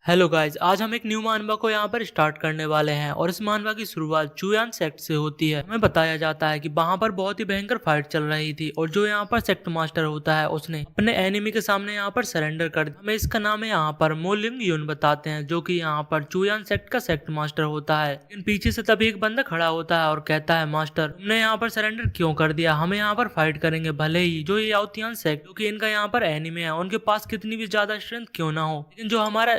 Hello guys, आज हम एक न्यू मानवा को यहाँ पर स्टार्ट करने वाले हैं और इस मानवा की शुरुआत चुयान सेक्ट से होती है। हमें बताया जाता है कि वहाँ पर बहुत ही भयंकर फाइट चल रही थी और जो यहाँ पर सेक्ट मास्टर होता है उसने अपने एनिमी के सामने यहाँ पर सरेंडर कर दिया। हमें इसका नाम है यहाँ पर मो लिंग यून बताते हैं, जो कि यहाँ पर चुयान सेक्ट का सेक्ट मास्टर होता है। लेकिन पीछे से तभी एक बंदा खड़ा होता है और कहता है, मास्टर तुमने यहाँ पर सरेंडर क्यों कर दिया? हमें यहाँ पर फाइट करेंगे, भले ही जो ये याओतियान सेक्ट जो कि इनका यहाँ पर एनिमी है उनके पास कितनी भी ज्यादा स्ट्रेंथ क्यों ना हो, लेकिन जो हमारा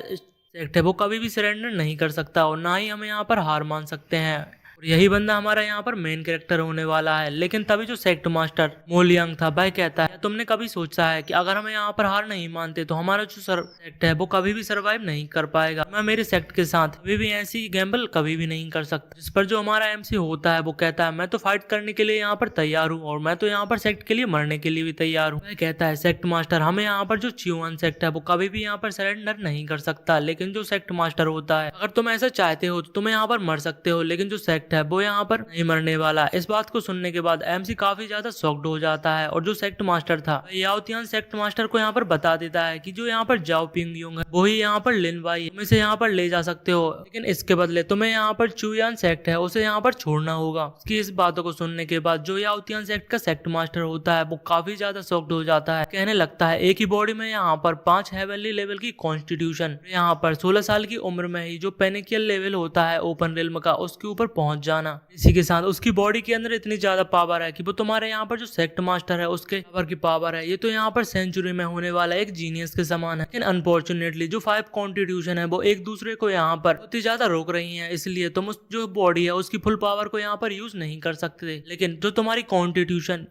सेक्ट है वो कभी भी सरेंडर नहीं कर सकता और ना ही हम यहाँ पर हार मान सकते हैं। और यही बंदा हमारा यहाँ पर मेन कैरेक्टर होने वाला है। लेकिन तभी जो सेक्ट मास्टर मोलियांग था वह कहता है, तुमने कभी सोचा है कि अगर हम यहाँ पर हार नहीं मानते तो हमारा जो सेक्ट है वो कभी भी सरवाइव नहीं कर पाएगा। मैं मेरे सेक्ट के साथ कभी भी ऐसी गैम्बल कभी भी नहीं कर सकता। जिस पर जो हमारा एमसी होता है वो कहता है, मैं तो फाइट करने के लिए यहाँ पर तैयार हूँ और मैं तो यहाँ पर सेक्ट के लिए मरने के लिए भी तैयार हूँ। वह कहता है, सेक्ट मास्टर हमें यहाँ पर जो चियुआन सेक्ट है वो कभी भी यहाँ पर सरेंडर नहीं कर सकता। लेकिन जो सेक्ट मास्टर होता है, अगर तुम ऐसा चाहते हो तो तुम यहाँ पर मर सकते हो, लेकिन जो सेक्ट है वो यहाँ पर नहीं मरने वाला। इस बात को सुनने के बाद एमसी काफी ज्यादा शॉक्ड हो जाता है और जो सेक्ट मास्टर था याओतियान सेक्ट मास्टर को यहाँ पर बता देता है कि जो यहाँ पर जाओ पिंग यूंग है वही यहाँ पर लिन बाई, तुम इसे यहाँ पर ले जा सकते हो, लेकिन इसके बदले तुम्हें यहाँ पर चुयान सेक्ट है उसे यहाँ पर छोड़ना होगा। उसकी इस बातों को सुनने के बाद जो याओतियान सेक्ट का सेक्ट मास्टर होता है वो काफी ज्यादा शॉक्ड हो जाता है। कहने लगता है, एक ही बॉडी में यहाँ पर 5 हेवनली लेवल की कॉन्स्टिट्यूशन, यहाँ पर 16 साल की उम्र में ही जो पेनिकियल लेवल होता है ओपन रिल्म का उसके ऊपर पहुंच जाना। इसी के साथ उसकी बॉडी के अंदर इतनी ज्यादा पावर है कि वो तुम्हारे यहाँ पर जो सेक्ट मास्टर है उसके पावर की पावर है, ये तो यहाँ पर सेंचुरी में होने वाला एक जीनियस के समान है। लेकिन अनफॉर्चुनेटली जो 5 कॉन्स्टिट्यूशन है वो एक दूसरे को यहाँ पर बहुत ही ज्यादा रोक रही है, इसलिए तुम उस जो बॉडी है उसकी फुल पावर को यहाँ पर यूज नहीं कर सकते। लेकिन जो तुम्हारी कॉन्स्टिट्यूशन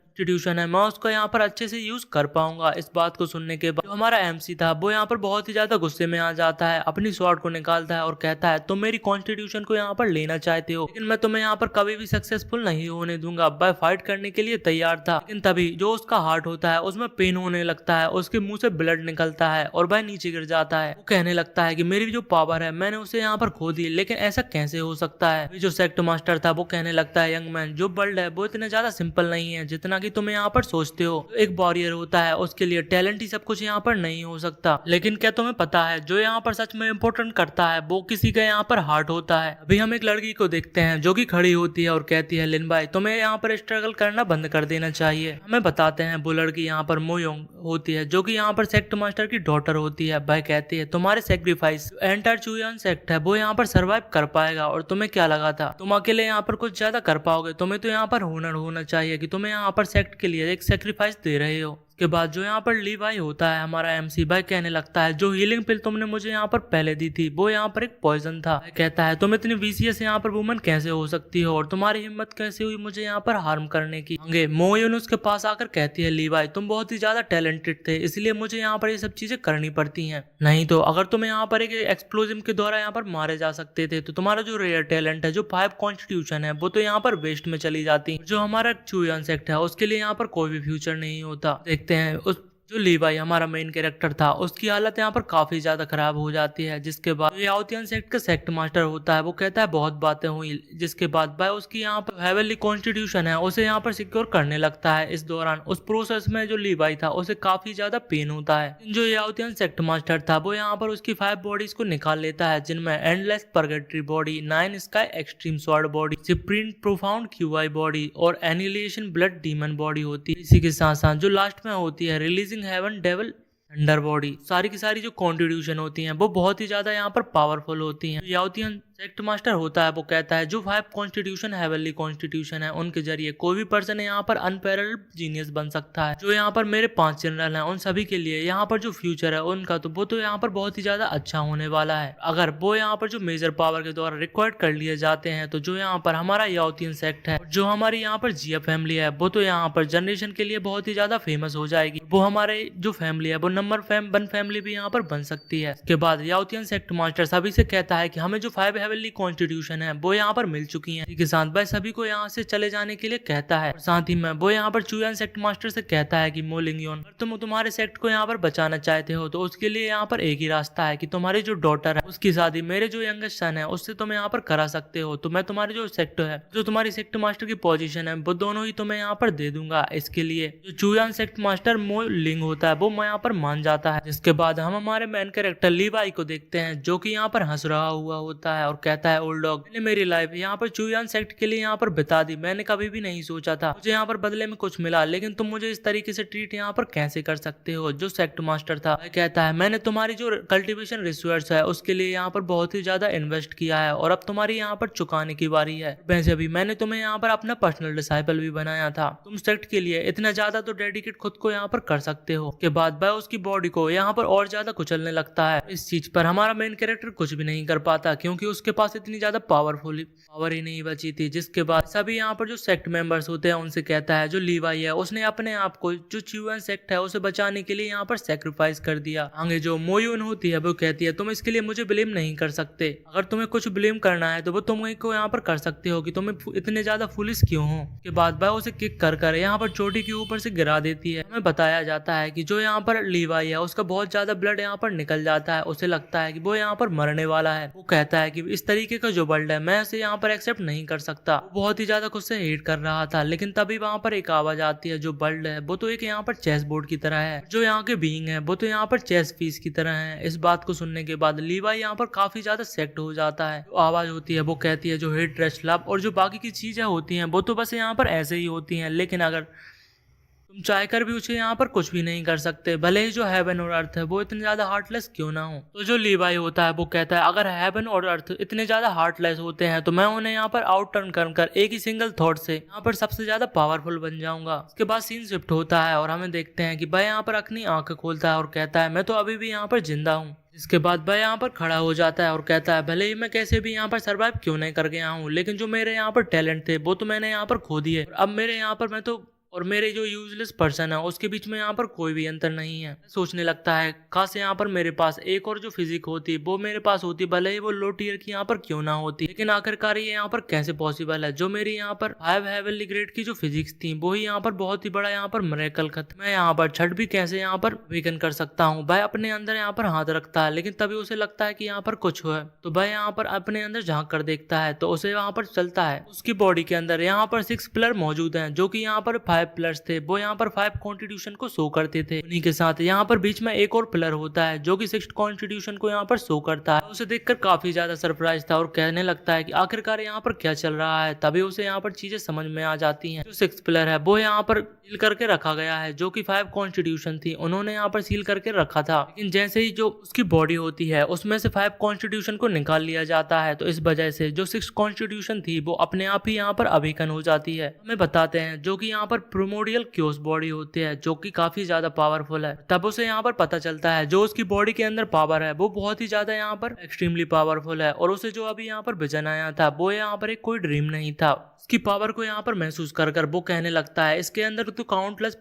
है मैं उसको यहाँ पर अच्छे से यूज कर पाऊंगा। इस बात को सुनने के बाद जो हमारा एमसी था वो यहाँ पर बहुत ही ज्यादा गुस्से में आ जाता है, अपनी स्वॉर्ड को निकालता है और कहता है, तुम मेरी कॉन्स्टिट्यूशन को यहाँ पर लेना चाहते हो, लेकिन मैं तुम्हें यहाँ पर कभी भी सक्सेसफुल नहीं होने दूंगा। मैं फाइट करने के लिए तैयार था, लेकिन तभी जो उसका हार्ट होता है उसमें पेन होने लगता है, उसके मुंह से ब्लड निकलता है और वह नीचे गिर जाता है। वो कहने लगता है कि मेरी जो पावर है मैंने उसे यहाँ पर खो दी, लेकिन ऐसा कैसे हो सकता है? जो सेक्ट मास्टर था वो कहने लगता है, यंग मैन, जो वर्ल्ड है वो इतना ज्यादा सिंपल नहीं है जितना कि तुम यहाँ पर सोचते हो। एक वॉरियर होता है उसके लिए टैलेंट ही सब कुछ यहाँ पर नहीं हो सकता, लेकिन क्या तुम्हें पता है जो यहाँ पर सच में इम्पोर्टेंट करता है वो किसी का यहाँ पर हार्ट होता है। अभी हम एक लड़की को देखते हैं जो कि खड़ी होती है और कहती है, लिन भाई तुम्हें यहाँ पर स्ट्रगल करना बंद कर देना चाहिए। हमें बताते हैं वो लड़की यहाँ पर मोयोंग होती है जो कि यहाँ पर सेक्ट मास्टर की डॉटर होती है। वह कहती है, तुम्हारे सेक्रीफाइस एंटायर चुयान सेक्ट है वो यहाँ पर सर्वाइव कर पाएगा और तुम्हें क्या लगा था तुम अकेले यहाँ पर कुछ ज्यादा कर पाओगे? तुम्हें तो यहाँ पर हुनर होना चाहिए कि तुम्हें यहाँ पर सेक्ट के लिए एक सेक्रीफाइस दे रहे हो। के बाद जो यहाँ पर लीवाई होता है हमारा एमसी, भाई कहने लगता है, जो हीलिंग पिल तुमने मुझे यहाँ पर पहले दी थी वो यहाँ पर एक पॉइजन था। कहता है, तुम इतनी वीसीएस यहाँ पर वुमन कैसे हो सकती हो और तुम्हारी हिम्मत कैसे हुई मुझे यहाँ पर हार्म करने की? मोयोन उसके पास आकर कहती है, लीवाई तुम बहुत ही ज्यादा टैलेंटेड थे इसलिए मुझे यहाँ पर ये सब चीजें करनी पड़ती हैं, नहीं तो अगर तुम यहाँ पर एक एक्सप्लोजिव के द्वारा यहाँ पर मारे जा सकते थे तो तुम्हारा जो रेयर टैलेंट है जो 5 कॉन्स्टिट्यूशन है वो तो यहाँ पर वेस्ट में चली जाती। जो हमारा चुयान सेक्ट है उसके लिए यहाँ पर कोई भी फ्यूचर नहीं होता। देखते हैं उस जो लीवाई हमारा मेन कैरेक्टर था उसकी हालत यहाँ पर काफी ज्यादा खराब हो जाती है, जिसके बाद याओतियान सेक्ट का सेक्ट मास्टर होता है वो कहता है बहुत बातें हुई, जिसके बाद भाई उसकी यहाँ पर हेवनली कॉन्स्टिट्यूशन है उसे यहाँ पर सिक्योर करने लगता है। इस दौरान उस प्रोसेस में जो लीवाई था उसे काफी ज्यादा पेन होता है। जो याओतियान सेक्ट मास्टर था वो यहाँ पर उसकी 5 बॉडीज को निकाल लेता है, जिनमें endless purgatory body, 9 sky extreme sword body, supreme profound QI body और एनिहिलेशन ब्लड डीमन बॉडी होती है। इसी के साथ साथ जो लास्ट में होती है releasing heaven devil thunder body. सारी की सारी जो कॉन्स्टिट्यूशन होती हैं वो बहुत ही ज्यादा यहाँ पर पावरफुल होती हैं। याओतियान सेक्ट मास्टर होता है वो कहता है, जो 5 कॉन्स्टिट्यूशन हेवनली कॉन्स्टिट्यूशन है उनके जरिए कोई भी पर्सन यहाँ पर अनपैरेलल्ड जीनियस बन सकता है। जो यहाँ पर मेरे 5 जनरल हैं उन सभी के लिए यहाँ पर जो फ्यूचर है उनका तो वो तो यहाँ पर बहुत ही ज्यादा अच्छा होने वाला है। अगर वो यहाँ पर जो मेजर पावर के द्वारा रिक्वायर्ड कर लिए जाते हैं तो जो यहाँ पर हमारा याओतियन सेक्ट है, जो हमारी यहाँ पर जिया फैमिली है वो तो यहाँ पर जनरेशन के लिए बहुत ही ज्यादा फेमस हो जाएगी। वो हमारे जो फैमिली है वो नंबर 1 फैमिली भी यहाँ पर बन सकती है। इसके बाद याओतियन सेक्ट मास्टर सभी से कहता है कि हमें जो 5 हेवनली कॉन्स्टिट्यूशन है वो यहाँ पर मिल चुकी है। के साथ भाई सभी को यहाँ से चले जाने के लिए कहता है। साथ ही में वो यहाँ पर चुयान सेक्ट मास्टर से कहता है कि मो लिंगयोन, अगर तुम तुम्हारे सेक्ट को यहाँ पर बचाना चाहते हो तो उसके लिए यहाँ पर एक ही रास्ता है कि तुम्हारी जो डॉटर है उसकी शादी मेरे जो यंगेस्ट सन है उससे तुम यहाँ पर करा सकते हो। तो मैं तुम्हारी जो सेक्ट है, जो तुम्हारी सेक्ट मास्टर की पोजीशन है, वो दोनों ही तुम्हें यहाँ पर दे दूंगा। इसके लिए जो चुयान सेक्ट मास्टर मो लिंग होता है वो यहाँ पर मान जाता है। जिसके बाद हम हमारे मेन कैरेक्टर लीवाई को देखते हैं जो कि यहाँ पर हंस रहा हुआ होता है और कहता है, ओल्ड डॉग, मैंने मेरी लाइफ यहाँ पर चुयान सेक्ट के लिए यहाँ पर बिता दी। मैंने कभी भी नहीं सोचा था मुझे यहाँ पर बदले में कुछ मिला, लेकिन तुम मुझे इस तरीके से ट्रीट यहाँ पर कैसे कर सकते हो। जो सेक्ट मास्टर था कहता है, मैंने तुम्हारी जो कल्टीवेशन रिसोर्स है उसके लिए यहाँ पर बहुत ही ज्यादा इन्वेस्ट किया है और अब तुम्हारी यहाँ पर चुकाने की बारी है। वैसे भी मैंने तुम्हें यहाँ पर अपना पर्सनल डिसाइपल भी बनाया था, तुम सेक्ट के लिए इतना ज्यादा तो डेडिकेट खुद को यहाँ पर कर सकते हो। के बाद वह उसकी बॉडी को यहाँ पर और ज्यादा कुचलने लगता है। इस चीज पर हमारा मेन कैरेक्टर कुछ भी नहीं कर पाता क्योंकि उसके पास इतनी ज्यादा पावर ही नहीं बची थी। जिसके बाद सभी यहाँ पर जो सेक्ट मेंबर्स होते हैं उनसे कहता है, जो लीवाई है उसने अपने आप को जो चुयान सेक्ट है उसे बचाने के लिए यहाँ पर सेक्रीफाइस कर दिया। आगे जो मोयुन होती है वो कहती है, तुम इसके लिए मुझे ब्लेम नहीं कर सकते, अगर तुम्हें कुछ ब्लेम करना है तो वो तुम को यहाँ पर कर सकते हो कि तुम्हें इतने ज्यादा फुलिश क्यों हो। के बाद वह उसे किक कर यहाँ पर चोटी के ऊपर से गिरा देती है। हमें बताया जाता है कि जो यहाँ पर लीवाई है उसका बहुत ज्यादा ब्लड यहाँ पर निकल जाता है, उसे लगता है कि वो यहाँ पर मरने वाला है। वो कहता है कि इस तरीके का जो ब्लड है मैं इसे यहाँ पर एक्सेप्ट नहीं कर सकता। वो बहुत ही ज्यादा खुद से हेट कर रहा था, लेकिन तभी वहाँ पर एक आवाज आती है, जो ब्लड है वो तो एक यहाँ पर चेस बोर्ड की तरह है, जो यहाँ के बीइंग है वो तो यहाँ पर चेस पीस की तरह है। इस बात को सुनने के बाद लीवाई यहाँ पर काफी ज्यादा सेक्ट हो जाता है। जो आवाज होती है वो कहती है, जो हेट ट्रस्ट लव और जो बाकी की चीजें होती हैं वो तो बस यहाँ पर ऐसे ही होती हैं, लेकिन अगर तुम चाहकर भी उसे यहाँ पर कुछ भी नहीं कर सकते, भले ही जो हेवन और अर्थ है वो इतने ज्यादा हार्टलेस क्यों ना हो। तो जो लीवाई होता है वो कहता है, अगर हेवन और अर्थ इतने ज्यादा हार्टलेस होते हैं तो मैं उन्हें यहाँ पर आउट टर्न कर एक ही सिंगल थॉट से यहाँ पर सबसे ज्यादा पावरफुल बन जाऊंगा। उसके बाद सीन शिफ्ट होता है और हमें देखते हैं कि वह यहाँ पर अपनी आंखें खोलता है और कहता है, मैं तो अभी भी यहाँ पर जिंदा हूँ। इसके बाद वह यहाँ पर खड़ा हो जाता है और कहता है, भले ही मैं कैसे भी यहाँ पर सरवाइव क्यों नहीं कर गया हूँ, लेकिन जो मेरे यहाँ पर टैलेंट थे वो तो मैंने यहाँ पर खो दिए। अब मेरे यहाँ पर और मेरे जो यूजलेस पर्सन है उसके बीच में यहाँ पर कोई भी अंतर नहीं है। सोचने लगता है, खास यहाँ पर मेरे पास एक और जो फिजिक होती वो मेरे पास होती, भले ही वो लो टियर की यहाँ पर क्यों ना होती, लेकिन आखिरकार ये यहाँ पर कैसे पॉसिबल है। जो मेरी यहाँ पर 5 हेवनली ग्रेड की जो फिजिक्स थी वो ही यहाँ पर बहुत ही बड़ा यहाँ पर मिरेकल खत्म। मैं यहाँ पर छठ भी कैसे यहाँ पर वेकन कर सकता हूँ। भाई अपने अंदर यहाँ पर हाथ रखता है, लेकिन तभी उसे लगता है कि यहाँ पर कुछ है, तो भाई यहाँ पर अपने अंदर झांक कर देखता है तो उसे वहाँ पर चलता है। उसकी बॉडी के अंदर यहाँ पर 6 पिलर मौजूद हैं, जो कि यहाँ पर 5 पिलर्स थे, वो यहाँ पर 5 कॉन्स्टिट्यूशन को शो करते थे। उन्हीं के साथ यहाँ पर बीच में एक और पिलर होता है जो कि 6 कॉन्स्टिट्यूशन को यहाँ पर शो करता है। उसे देखकर काफी ज्यादा सरप्राइज था और कहने लगता है कि आखिरकार यहाँ पर क्या चल रहा है। तभी उसे यहाँ पर चीजें समझ में आ जाती हैं। जो 6 पिलर है वो यहाँ पर सील करके रखा गया है, जो कि 5 कॉन्स्टिट्यूशन थी उन्होंने यहाँ पर सील करके रखा था, लेकिन जैसे ही जो उसकी बॉडी होती है उसमें से 5 कॉन्स्टिट्यूशन को निकाल लिया जाता है, तो इस वजह से जो 6 कॉन्स्टिट्यूशन थी वो अपने आप ही यहाँ पर अवेकन हो जाती है। हमें बताते हैं जो कि यहाँ पर प्रोमोडियल क्योस बॉडी होती है, जो कि काफी ज्यादा पावरफुल है। तब उसे यहाँ पर पता चलता है जो उसकी बॉडी के अंदर पावर है वो बहुत ही ज्यादा यहाँ पर एक्सट्रीमली पावरफुल है, और उसे जो अभी यहाँ पर विजन आया था वो यहाँ पर एक कोई ड्रीम नहीं था। उसकी पावर को यहाँ पर महसूस कर वो कहने लगता है, इसके अंदर तो काउंटलेस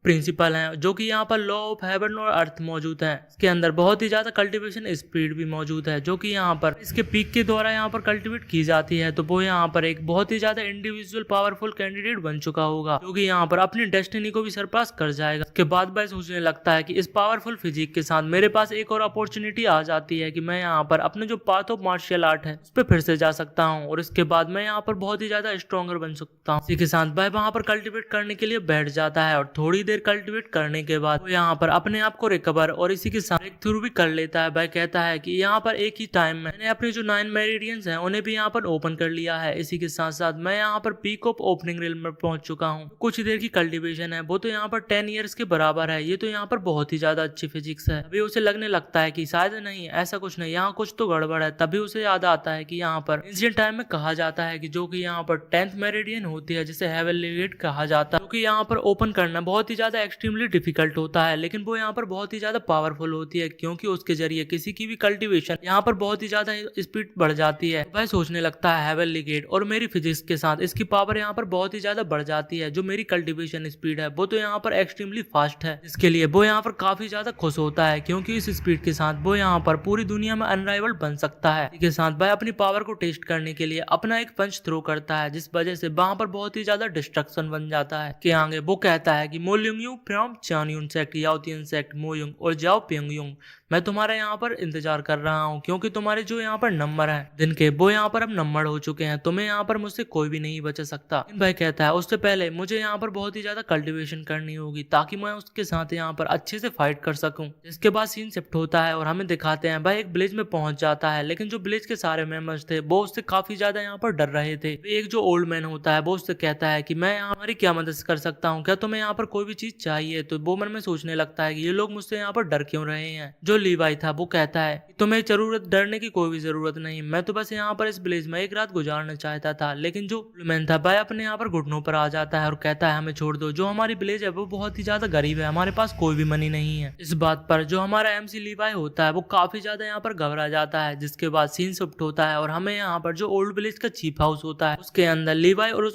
प्रिंसिपल हैं, जो कि यहाँ पर लॉ ऑफ हेवन और अर्थ मौजूद है। इसके अंदर बहुत ही ज्यादा कल्टीवेशन स्पीड भी मौजूद है, जो कि यहाँ पर इसके पीक के द्वारा यहाँ पर कल्टीवेट की जाती है। तो वो यहाँ पर एक बहुत ही ज्यादा इंडिविजुअल पावरफुल कैंडिडेट बन चुका होगा, जो कि यहाँ पर अपनी डेस्टिनी को भी सरपास कर जाएगा। इसके बाद वह सोचने लगता है कि इस पावरफुल फिजिक के साथ मेरे पास एक और अपॉर्चुनिटी आ जाती है कि मैं यहाँ पर अपने जो पाथ ऑफ मार्शल आर्ट है उस पर फिर से जा सकता हूँ, और इसके बाद मैं यहाँ पर बहुत ही ज्यादा स्ट्रॉन्गर बन सकता हूँ। इसी के साथ वह वहाँ पर कल्टीवेट करने के लिए बैठ जाता है, और थोड़ी देर कल्टीवेट करने के बाद वो यहाँ पर अपने आप को रिकवर और इसी के साथ ब्रेक थ्रू भी कर लेता है। वह कहता है कि यहाँ पर एक ही टाइम में मैंने अपने जो 9 मेरिडियंस हैं उन्हें भी यहाँ पर ओपन कर लिया है। इसी के साथ साथ मैं यहाँ पर पीक ऑफ ओपनिंग रिल में पहुंच चुका हूँ। कुछ ही देर की कल्टीवेशन है वो तो यहाँ पर 10 ईयर्स के बराबर है। ये तो यहाँ पर बहुत ही ज्यादा अच्छी फिजिक्स है। अभी उसे लगने लगता है कि शायद नहीं, ऐसा कुछ नहीं, यहाँ कुछ तो गड़बड़ है। तभी उसे याद आता है कि यहाँ पर एंशिएंट टाइम में कहा जाता है कि जो कि यहाँ पर 10th मेरिडियन होती है जिसे हेवनली गेट कहा जाता है, जो कि यहाँ पर ओपन करना बहुत ही ज्यादा एक्सट्रीमली डिफिकल्ट होता है, लेकिन वो यहाँ पर बहुत ही ज्यादा पावरफुल होती है क्योंकि उसके जरिए किसी की भी कल्टीवेशन यहाँ पर बहुत ही ज्यादा स्पीड बढ़ जाती है। वह सोचने लगता है हेवनली गेट, और मेरी फिजिक्स के साथ इसकी पावर यहाँ पर बहुत ही ज्यादा बढ़ जाती है। जो मेरी कल्टीवेशन स्पीड है वो तो यहाँ पर एक्सट्रीमली फास्ट है, इसके लिए वो यहाँ पर काफी ज्यादा खुश होता है क्योंकि इस स्पीड के साथ वो यहाँ पर पूरी दुनिया में अनराइवल्ड बन सकता है। इसके साथ वह अपनी पावर को टेस्ट करने के लिए अपना एक पंच थ्रो करता है, जिस वजह से वहां पर बहुत ही ज्यादा डिस्ट्रक्शन बन जाता है। के आगे वो कहता है कि मोल्युंग फ्रॉम चानयुन सेक्ट याओतियन सेक्ट मोयुंग और जाओ पेंगयुंग, मैं तुम्हारे यहाँ पर इंतजार कर रहा हूँ क्योंकि तुम्हारे जो यहाँ पर नंबर हैं दिन के वो यहाँ पर अब नंबर हो चुके हैं, तुम्हें यहाँ पर मुझसे कोई भी नहीं बचा सकता। भाई कहता है उससे पहले मुझे यहाँ पर बहुत ही ज्यादा कल्टीवेशन करनी होगी ताकि मैं उसके साथ यहाँ पर अच्छे से फाइट कर सकूं। इसके बाद सीन शिफ्ट होता है और हमें दिखाते हैं भाई एक विलेज में पहुंच जाता है, लेकिन जो विलेज के सारे मेंबर्स थे वो उससे काफी ज्यादा यहाँ पर डर रहे थे। एक जो ओल्ड मैन होता है वो उससे कहता है कि मैं हमारी क्या मदद कर सकता हूँ, क्या तुम्हें यहाँ पर कोई भी चीज चाहिए। तो वो मन में सोचने लगता है कि ये लोग मुझसे यहाँ पर डर क्यों रहे हैं। जो लीवाई था वो कहता है तुम्हें जरूरत डरने की कोई भी जरूरत नहीं, मैं तो बस यहाँ पर इस विलेज में एक रात गुजारना चाहता था। लेकिन जो मैन था भाई अपने यहाँ पर घुटनों पर आ जाता है और कहता है हमें छोड़ दो, जो हमारी विलेज है वो बहुत ही ज्यादा गरीब है, हमारे पास कोई भी मनी नहीं है। इस बात पर जो हमारा MC लीवाई होता है वो काफी ज्यादा यहाँ पर घबरा जाता है। जिसके बाद सीन शिफ्ट होता है और हमें यहाँ पर जो ओल्ड विलेज का चीफ हाउस होता है उसके अंदर लीवाई और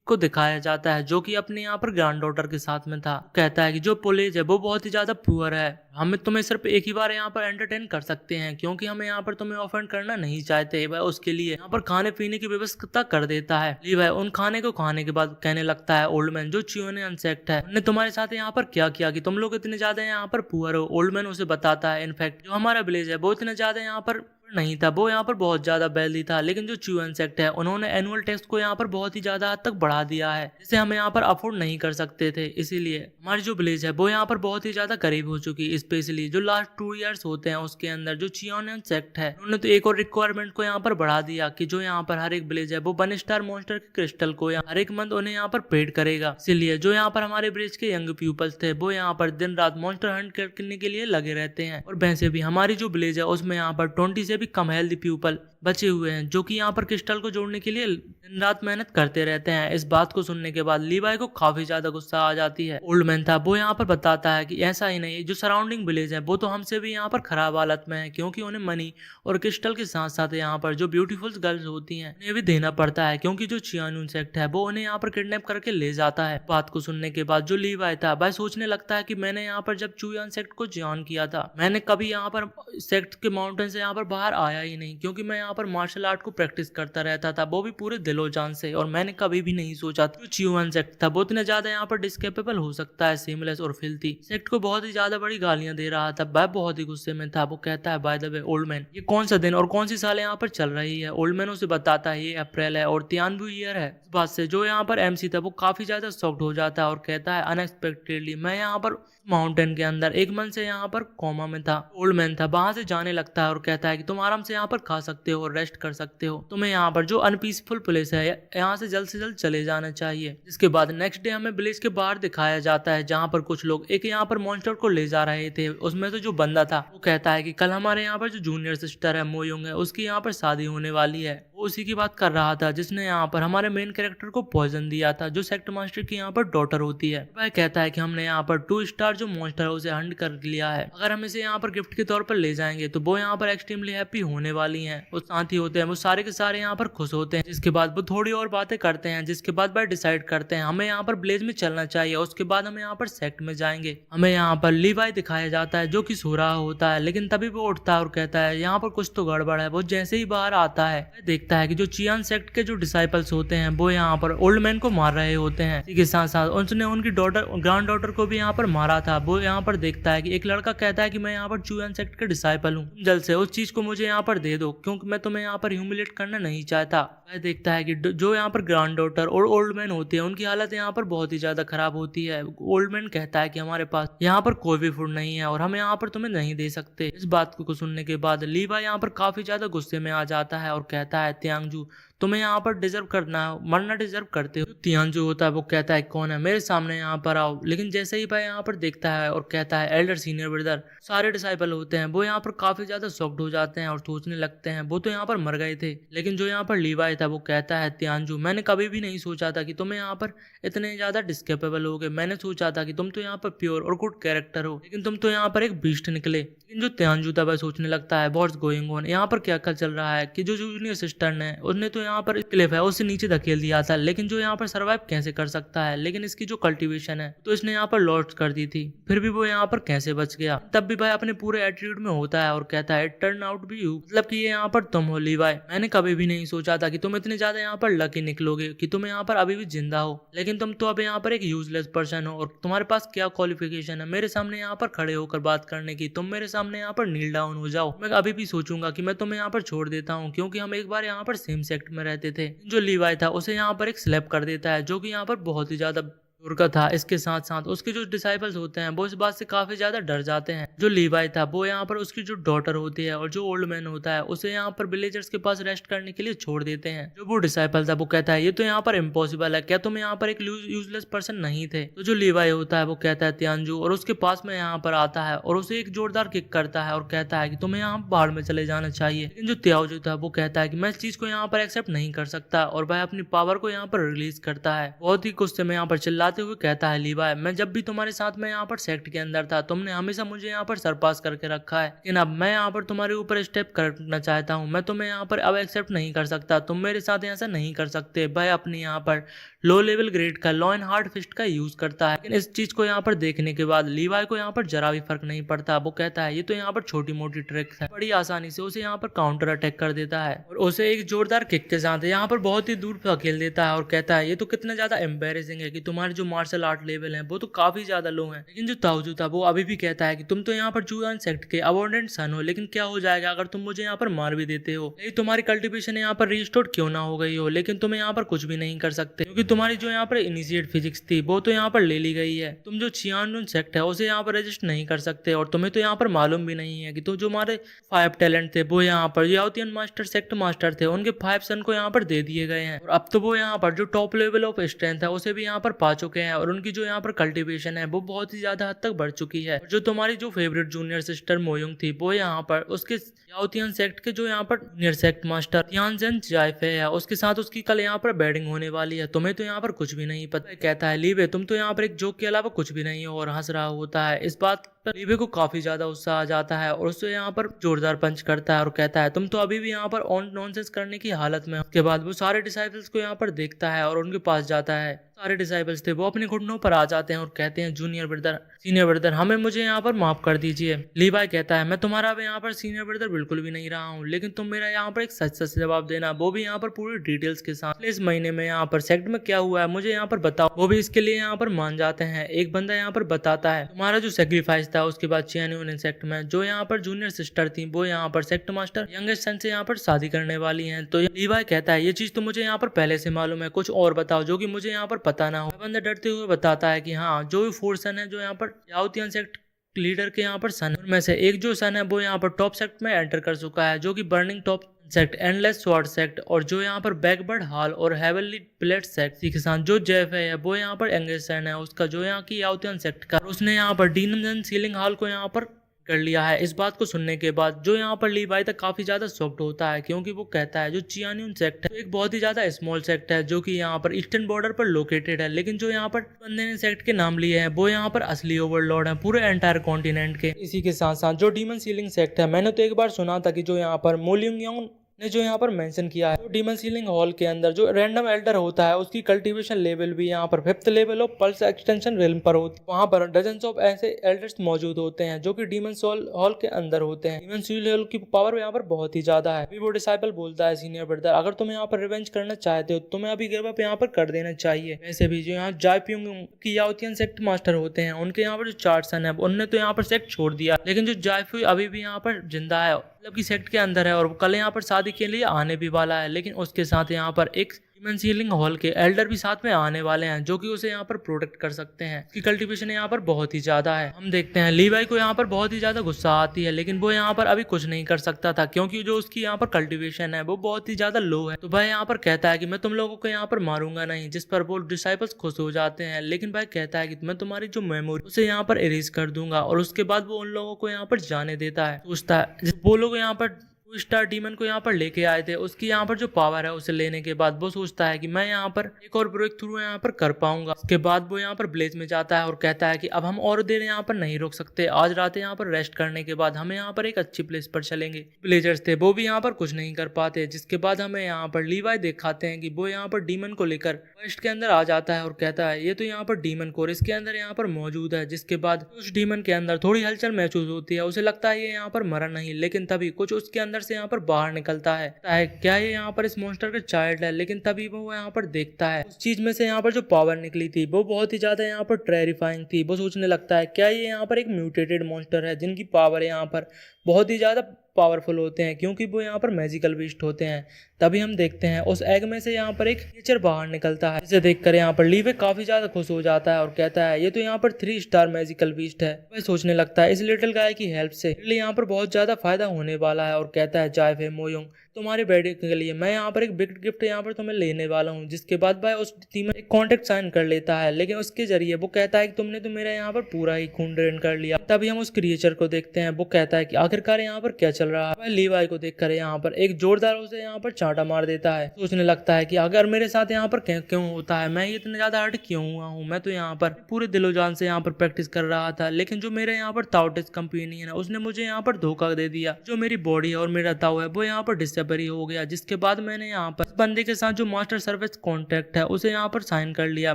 को दिखाया जाता है जो कि अपने यहाँ पर ग्रैंड डॉटर के साथ में था। कहता है कि जो पुलिस है वो बहुत ही ज्यादा पुअर है, हमें तुम्हें सिर्फ एक ही बार यहाँ पर एंटरटेन कर सकते हैं क्योंकि हमें यहाँ पर तुम्हें ऑफेंड करना नहीं चाहते। वह उसके लिए यहाँ पर खाने पीने की व्यवस्था कर देता है। लीवाई उन खाने को खाने के बाद कहने लगता है ओल्ड मैन जो चियोनियन सेक्ट है उन्होंने तुम्हारे साथ यहाँ पर क्या किया कि तुम लोग इतने ज्यादा यहाँ पर पुअर हो। ओल्ड मैन उसे बताता है इनफैक्ट जो हमारा विलेज है वो इतना ज्यादा यहाँ पर नहीं था, वो यहाँ पर बहुत ज्यादा वेल्दी था, लेकिन जो चियोनियन सेक्ट है उन्होंने एनुअल टैक्स को यहाँ पर बहुत ही ज्यादा हद तक बढ़ा दिया है जिसे हम यहाँ पर अफोर्ड नहीं कर सकते थे। इसीलिए हमारी जो विलेज है वो यहाँ पर बहुत ही ज्यादा गरीब हो चुकी है। स्पेशली जो लास्ट 2 इयर्स होते हैं उसके अंदर जो चियोनियन सेक्ट है उन्होंने तो एक और रिक्वायरमेंट को यहाँ पर बढ़ा दिया कि जो यहाँ पर हर एक विलेज है वो 1 स्टार मॉन्स्टर के क्रिस्टल को हर एक मंथ उन्हें यहाँ पर पेड करेगा। इसीलिए जो यहाँ पर हमारे विलेज के यंग पीपल्स थे वो यहाँ पर दिन रात मॉन्स्टर हंट करने के लिए लगे रहते हैं। और वैसे भी हमारी जो विलेज है उसमें यहाँ पर 20 से भी कम हेल्दी पीपल बचे हुए हैं जो कि यहाँ पर क्रिस्टल को जोड़ने के लिए दिन रात मेहनत करते रहते हैं। इस बात को सुनने के बाद लीवाई को काफी ज्यादा गुस्सा आ जाती है। ओल्ड मैन था वो यहाँ पर बताता है कि ऐसा ही नहीं, जो सराउंडिंग विलेज है वो तो हमसे भी यहाँ पर खराब हालत में है क्योंकि उन्हें मनी और क्रिस्टल के साथ साथ यहाँ पर जो ब्यूटीफुल गर्ल्स होती हैं उन्हें भी देना पड़ता है क्योंकि जो चियोनियन सेक्ट है वो उन्हें यहाँ पर किडनैप करके ले जाता है। बात को सुनने के बाद जो लीवाई था वह सोचने लगता है कि मैंने यहाँ पर जब चियोनियन सेक्ट को ज्वाइन किया था मैंने कभी यहाँ पर सेक्ट के माउंटेन से यहाँ पर बाहर आया ही नहीं क्योंकि मैं यहाँ पर मार्शल आर्ट को प्रैक्टिस करता रहता था, वो भी पूरे दिलो जान से। और मैंने कभी भी नहीं सोचा था चियोनियन सेक्ट था वो इतना ज्यादा यहाँ पर डिस्केपेबल हो सकता है, सेमलेस और फिल्थी। सेक्ट को बहुत ही ज्यादा बड़ी गालियां दे रहा था, वह बहुत ही गुस्से में था। वो कहता है by the way old man ये कौन सा दिन और कौन सी साल यहाँ पर चल रही है। ओल्ड मैन उसे बताता है ये अप्रैल है और तियानवे ईयर है। इस बात से जो यहाँ पर MC था वो काफी ज्यादा शॉक्ड हो जाता है और कहता है अनएक्सपेक्टेडली मैं यहाँ पर माउंटेन के अंदर एक मंथ से यहाँ पर कोमा में था। ओल्ड मैन था वहां से जाने लगता है और कहता है कि तुम आराम से यहाँ पर खा सकते हो और रेस्ट कर सकते हो, तुम्हें यहाँ पर जो अनपीसफुल प्लेस है यहाँ से जल्द चले जाना चाहिए। इसके बाद नेक्स्ट डे हमें विलेज के बाहर दिखाया जाता है जहाँ पर कुछ लोग एक यहाँ पर मॉन्स्टर को ले जा रहे थे। उसमें से जो बंदा था वो कहता है कि कल हमारे यहाँ पर जो जूनियर सिस्टर है मोयुंग है उसकी यहाँ पर शादी होने वाली है। वो उसी की बात कर रहा था जिसने यहाँ पर हमारे मेन कैरेक्टर को पॉइजन दिया था, जो सेक्ट मास्टर की यहाँ पर डॉटर होती है। वह कहता है कि हमने यहाँ पर 2 स्टार जो मॉन्स्टर है उसे हंट कर लिया है, अगर हम इसे यहाँ पर गिफ्ट के तौर पर ले जाएंगे तो वो यहाँ पर एक्सट्रीमली हैप्पी होने वाली हैं। वो साथी होते हैं वो सारे के सारे यहाँ पर खुश होते हैं। जिसके बाद वो थोड़ी और बातें करते हैं, जिसके बाद वह डिसाइड करते हैं हमें यहाँ पर विलेज में चलना चाहिए, उसके बाद हम यहाँ पर सेक्ट में जाएंगे। हमें यहाँ पर लीवाई दिखाया जाता है जो कि सो रहा होता है, लेकिन तभी वो उठता है और कहता है यहाँ पर कुछ तो गड़बड़ है। वो जैसे ही बाहर आता है देखता है कि जो चियान सेक्ट के जो डिसाइपल्स होते हैं वो यहाँ पर ओल्ड मैन को मार रहे होते हैं। इसी के साथ साथ उसने उनकी डॉटर ग्रैंड डॉटर को भी यहाँ पर मारा था। वो यहाँ पर देखता है कि एक लड़का कहता है कि मैं यहाँ पर चियान सेक्ट के डिसाइपल हूँ, जल्द से उस चीज को मुझे यहाँ पर दे दो क्योंकि मैं तुम्हें यहाँ पर ह्यूमिलेट करना नहीं चाहता। वह देखता है कि जो यहाँ पर ग्रैंड डॉटर और ओल्ड मैन होते हैं उनकी हालत यहाँ पर बहुत ही ज्यादा खराब होती है। ओल्ड मैन कहता है कि हमारे पास यहाँ पर कोई भी फूड नहीं है और हम यहाँ पर तुम्हें नहीं दे सकते। इस बात को सुनने के बाद लीवा यहाँ पर काफी ज्यादा गुस्से में आ जाता है और कहता है त्यांगजू तुम्हें यहाँ पर डिजर्व करना है, मरना डिजर्व करते हो। तियान जो होता है वो कहता है कौन है, मेरे सामने यहाँ पर आओ। लेकिन जैसे ही भाई यहाँ पर देखता है और कहता है एल्डर सीनियर ब्रदर, सारे डिसाइपल होते हैं वो यहाँ पर काफी ज्यादा शॉक्ड हो जाते हैं और सोचने लगते हैं वो तो यहाँ पर मर गए थे। लेकिन जो यहाँ पर लीवाई था वो कहता है तियानजू, मैंने कभी भी नहीं सोचा था कि तुम्हें यहाँ पर इतने ज्यादा डिस्केपेबल होगे। मैंने सोचा था कि तुम तो यहाँ पर प्योर और गुड कैरेक्टर हो, लेकिन तुम तो यहाँ पर एक बीस्ट निकले। लेकिन जो तियानजू था वह सोचने लगता है व्हाट्स गोइंग ऑन, यहाँ पर क्या चल रहा है कि जो जूनियर सिस्टर ने उसने तो यहाँ पर क्लिफ है उसे नीचे धकेल दिया था, लेकिन जो यहाँ पर सर्वाइव कैसे कर सकता है। लेकिन इसकी जो कल्टीवेशन है तो इसने यहाँ पर लॉस्ट कर दी थी, फिर भी वो यहाँ पर कैसे बच गया। तब भी भाई अपने पूरे एटीट्यूड में होता है और कहता है टर्न आउट बी यू, मतलब कि ये यहाँ पर तुम हो लीवाई। मैंने कभी भी नहीं सोचा था कि तुम इतने ज्यादा यहाँ पर लकी निकलोगे, कि तुम यहाँ पर अभी भी जिंदा हो, लेकिन तुम तो अब यहाँ पर एक यूजलेस पर्सन हो और तुम्हारे पास क्या क्वालिफिकेशन है मेरे सामने यहाँ पर खड़े होकर बात करने की। तुम मेरे सामने यहाँ पर नील डाउन हो जाओ, मैं अभी भी सोचूंगा कि मैं तुम्हें यहाँ पर छोड़ देता हूँ, क्योंकि हम एक बार यहाँ पर सेम सेक्ट में रहते थे। जो लीवाई था उसे यहाँ पर एक स्लैप कर देता है, जो कि यहाँ पर बहुत ही ज्यादा दूर का था। इसके साथ साथ उसके जो डिसाइपल्स होते हैं वो इस बात से काफी ज्यादा डर जाते हैं। जो लीवाई था वो यहाँ पर उसकी जो डॉटर होती है और जो ओल्ड मैन होता है उसे यहाँ पर विलेजर्स के पास रेस्ट करने के लिए छोड़ देते हैं। जो वो डिसाइपल था वो कहता है ये तो यहाँ पर इम्पॉसिबल है, क्या तुम यहाँ पर एक यूजलेस पर्सन नहीं थे। तो जो लीवाई होता है वो कहता है तियानजू, और उसके पास में यहाँ पर आता है और उसे एक जोरदार किक करता है और कहता है कि तुम्हें यहाँ बाहर में चले जाना चाहिए। लेकिन जो त्याओजू था वो कहता है कि मैं इस चीज को यहाँ पर एक्सेप्ट नहीं कर सकता, और वह अपनी पावर को यहाँ पर रिलीज करता है। बहुत ही गुस्से में यहाँ पर चिल्लाते हुए कहता है लीवाई, मैं जब भी तुम्हारे साथ में यहाँ पर सेक्ट के अंदर था तुमने हमेशा मुझे यहाँ पर सरपास करके रखा है, लेकिन अब मैं यहाँ पर तुम्हारे ऊपर स्टेप करना चाहता हूँ। मैं तुम्हें यहाँ पर अब एक्सेप्ट नहीं कर सकता, तुम मेरे साथ ऐसा नहीं कर सकते। भाई अपनी यहाँ पर लो लेवल ग्रेड का लॉ एंड हार्ड फिस्ट का यूज करता है, लेकिन इस चीज को यहाँ पर देखने के बाद लीवाई को यहाँ पर जरा भी फर्क नहीं पड़ता। वो कहता है ये तो यहाँ पर छोटी मोटी ट्रिक है, बड़ी आसानी से उसे यहाँ पर काउंटर अटैक कर देता है और उसे एक जोरदार किक के साथ यहाँ पर बहुत ही दूर धकेल देता है और कहता है ये तो कितना ज्यादा एम्बेरेसिंग है कि तुम्हारे जो मार्शल आर्ट लेवल है वो तो काफी ज्यादा लो है। लेकिन जो ताओजू था वो अभी भी कहता है कि तुम तो यहाँ पर जुआन सेक्ट के अबॉर्डेंट सन हो, लेकिन क्या हो जाएगा अगर तुम मुझे यहाँ पर मार भी देते हो। नहीं तुम्हारी कल्टीवेशन यहाँ पर रिस्टोर क्यों ना हो गई हो, लेकिन तुम यहाँ पर कुछ भी नहीं कर सकते, क्योंकि तुम्हारी जो यहाँ पर इनिशिएट फिजिक्स थी वो तो यहाँ पर ले ली गई है। तुम जो चियान सेक्ट है उसे यहाँ पर रजिस्ट नहीं कर सकते, और तुम्हें तो यहाँ पर मालूम भी नहीं है कि तो जो हमारे 5 टैलेंट थे वो यहाँ पर याओतियन मास्टर सेक्ट मास्टर थे उनके 5 सन को यहाँ पर दे दिए गए हैं, और अब तो वो यहाँ पर जो टॉप लेवल ऑफ स्ट्रेंथ है उसे भी यहाँ पर पा चुके हैं, और उनकी जो यहाँ पर कल्टीवेशन है वो बहुत ही ज्यादा हद तक बढ़ चुकी है। जो तुम्हारी जो फेवरेट जूनियर सिस्टर मोयुंग थी वो यहाँ पर उसके याओतियन सेक्ट के जो यहाँ पर जूनियर सेक्ट मास्टर यानजेन जाइफे है उसके साथ उसकी कल यहाँ पर बैटिंग होने वाली है। तुम्हें तो यहाँ पर कुछ भी नहीं पता। कहता है लीवे तुम तो यहाँ पर एक जोक के अलावा कुछ भी नहीं हो, और हंस रहा होता है। इस बात पर लीवे को काफी ज्यादा उत्साह आ जाता है और उससे यहाँ पर जोरदार पंच करता है और कहता है तुम तो अभी भी यहाँ पर नॉनसेंस करने की हालत में। उसके बाद वो सारे डिसाइपल्स को यहाँ पर देखता है और उनके पास जाता है। सारे डिसाइपल्स थे वो अपने घुटनों पर आ जाते हैं और कहते हैं जूनियर ब्रदर सीनियर ब्रदर हमें मुझे यहाँ पर माफ कर दीजिए। लीवाई कहता है मैं तुम्हारा अब यहाँ पर सीनियर ब्रदर बिल्कुल भी नहीं रहा हूँ, लेकिन तुम मेरा यहाँ पर एक सच सच जवाब देना, वो भी यहाँ पर पूरी डिटेल्स के साथ। इस महीने में यहाँ पर सेक्ट में क्या हुआ है मुझे यहाँ पर बताओ। वो भी इसके लिए यहाँ पर मान जाते हैं। एक बंदा यहाँ पर बताता है तुम्हारा जो सेक्रीफाइस था उसके बाद चियान सेक्ट में जो यहाँ पर जूनियर सिस्टर थी वो यहाँ पर सेक्ट मास्टर यंगेस्ट सन से यहाँ पर शादी करने वाली है। तो लीवाई कहता है ये चीज तो मुझे यहाँ पर पहले से मालूम है, कुछ और बताओ जो की मुझे यहाँ पर पता ना हो। बंदा डरते हुए बताता है कि हाँ जो भी 4 सन है जो यहाँ पर याओतियन सेक्ट लीडर के यहाँ पर सन में से एक जो सन है वो यहाँ पर टॉप सेक्ट में एंटर कर चुका है, जो कि burning top sect, endless sword sect, और जो यहाँ पर बैकबर्ड हॉल और हेवनली प्लेट सेक्ट के साथ जो जेफ है वो यहाँ पर एंगेज सन है उसका जो यहाँ की याओतियन सेक्ट का, उसने यहाँ पर डीमन सीलिंग हॉल को यहाँ पर कर लिया है। इस बात को सुनने के बाद जो यहाँ पर लीवाई तक काफी ज्यादा शॉक्ड होता है, क्योंकि वो कहता है जो चियान्यून सेक्ट है एक बहुत ही ज्यादा स्मॉल सेक्ट है जो कि यहाँ पर ईस्टर्न बॉर्डर पर लोकेटेड है, लेकिन जो यहाँ पर बंदे ने सेक्ट के नाम लिए हैं वो यहाँ पर असली ओवरलॉर्ड है पूरे एंटायर कॉन्टिनेंट के। इसी के साथ साथ जो डीमन सीलिंग सेक्ट है मैंने तो एक बार सुना था कि जो यहाँ पर मोलिंग ने जो यहाँ पर मेंशन किया है तो डीमन सीलिंग हॉल के अंदर जो रैंडम एल्डर होता है उसकी कल्टीवेशन लेवल भी यहाँ पर 5th level of pulse extension realm पर होती है। वहाँ पर डजन्स ऑफ ऐसे एल्डर्स मौजूद होते हैं जो कि डीमन सोल हॉल के अंदर होते हैं। डीमन सोल हॉल की पावर यहाँ पर बहुत ही ज्यादा है। अभी वो डिसाइपल बोलता है सीनियर ब्रदर अगर तुम यहाँ पर रिवेंज करना चाहते हो तुम्हें अभी गिव अप यहाँ पर कर देना चाहिए। वैसे भी जो यहाँ जायप्यूंग की याओतियन सेक्ट मास्टर होते हैं उनके यहाँ पर जो 4 सन है उनने तो यहाँ पर सेक्ट छोड़ दिया, लेकिन जो जायफ्यू अभी भी यहाँ पर जिंदा है मतलब की सेक्ट के अंदर है और कल यहाँ पर शादी के लिए आने भी वाला है। लेकिन उसके साथ यहाँ पर एक ह्यूमन सीलिंग हॉल के एल्डर भी साथ में आने वाले हैं जो कि उसे यहाँ पर प्रोटेक्ट कर सकते हैं। इसकी कल्टीवेशन यहाँ पर बहुत ही ज्यादा है। हम देखते हैं लीवाई को यहाँ पर बहुत ही ज्यादा गुस्सा आती है, लेकिन वो यहाँ पर अभी कुछ नहीं कर सकता था क्योंकि जो उसकी यहाँ पर कल्टीवेशन है वो बहुत ही ज्यादा लो है। तो भाई यहाँ पर कहता है कि मैं तुम लोगों को यहाँ पर मारूंगा नहीं, जिस पर वो डिसाइपल्स खुश हो जाते हैं। लेकिन भाई कहता है कि मैं तुम्हारी जो मेमोरी उसे यहाँ पर इरेज कर दूंगा, और उसके बाद वो उन लोगों को यहाँ पर जाने देता है। सोचता है वो लोग यहाँ पर स्टार डीमन को यहाँ पर लेके आए थे, उसकी यहाँ पर जो पावर है उसे लेने के बाद वो सोचता है कि मैं यहाँ पर एक और ब्रेक थ्रू यहाँ पर कर पाऊंगा। उसके बाद वो यहाँ पर ब्लेज में जाता है और कहता है कि अब हम और देर यहाँ पर नहीं रुक सकते, आज रात यहाँ पर रेस्ट करने के बाद हमें यहाँ पर एक अच्छी प्लेस पर चलेंगे। विलेजर्स थे वो भी यहाँ पर कुछ नहीं कर पाते, जिसके बाद हमें यहाँ पर लीवाई दिखाते हैं कि वो यहाँ पर डीमन को लेकर वेस्ट के अंदर आ जाता है और कहता है ये तो यहाँ पर डीमन कोर इसके अंदर यहाँ पर मौजूद है। जिसके बाद उस डीमन के अंदर थोड़ी हलचल महसूस होती है, उसे लगता है ये यहाँ पर मरा नहीं, लेकिन तभी कुछ उसके अंदर से यहाँ पर बाहर निकलता है क्या ये यहाँ पर इस मॉन्स्टर का चाइल्ड है। लेकिन तभी वो यहाँ पर देखता है उस चीज में से यहाँ पर जो पावर निकली थी वो बहुत ही ज्यादा यहाँ पर टेरिफाइंग थी। वो सोचने लगता है क्या ये यहाँ पर एक म्यूटेटेड मॉन्स्टर है जिनकी पावर यहाँ पर बहुत ही ज्यादा पावरफुल होते हैं क्योंकि वो यहाँ पर मैजिकल बीस्ट होते हैं। तभी हम देखते हैं उस एग में से यहाँ पर एक क्रिएचर बाहर निकलता है, जिसे देखकर यहाँ पर लीवे काफी ज्यादा खुश हो जाता है और कहता है ये तो यहाँ पर 3 स्टार मैजिकल बीस्ट है। वह सोचने लगता है इस लिटिल गाय की हेल्प से यहाँ पर बहुत ज्यादा फायदा होने वाला है और कहता है जायफे मोयोंग तुम्हारे बेटे के लिए मैं यहाँ पर एक बिग गिफ्ट यहाँ पर तुम्हें लेने वाला हूँ। जिसके बाद भाई उस टीम एक कॉन्ट्रैक्ट साइन कर लेता है, लेकिन उसके जरिए वो कहता है कि तुमने तो मेरा यहाँ पर पूरा ही खून ड्रेन कर लिया। तभी हम उस क्रिएचर को देखते हैं, वो कहता है कि आखिरकार यहाँ पर क्या चल रहा है। भाई लीवाई को देखकर यहाँ पर एक जोरदार उसे यहाँ पर चांटा मार देता है। सोचने लगता है कि अगर मेरे साथ यहाँ पर क्यों होता है, मैं इतना ज्यादा हर्ट क्यों हुआ हूँ। मैं तो यहाँ पर पूरे दिलो जान से यहाँ पर प्रैक्टिस कर रहा था, लेकिन जो मेरे यहाँ पर ताउटिस कंपेनियन है उसने मुझे यहाँ पर धोखा दे दिया। जो मेरी बॉडी और मेरा ताऊ है वो यहाँ पर डिसेबरी हो गया। जिसके बाद मैंने यहाँ पर बंदे के साथ जो मास्टर सर्विस कॉन्ट्रैक्ट है उसे यहाँ पर साइन कर लिया।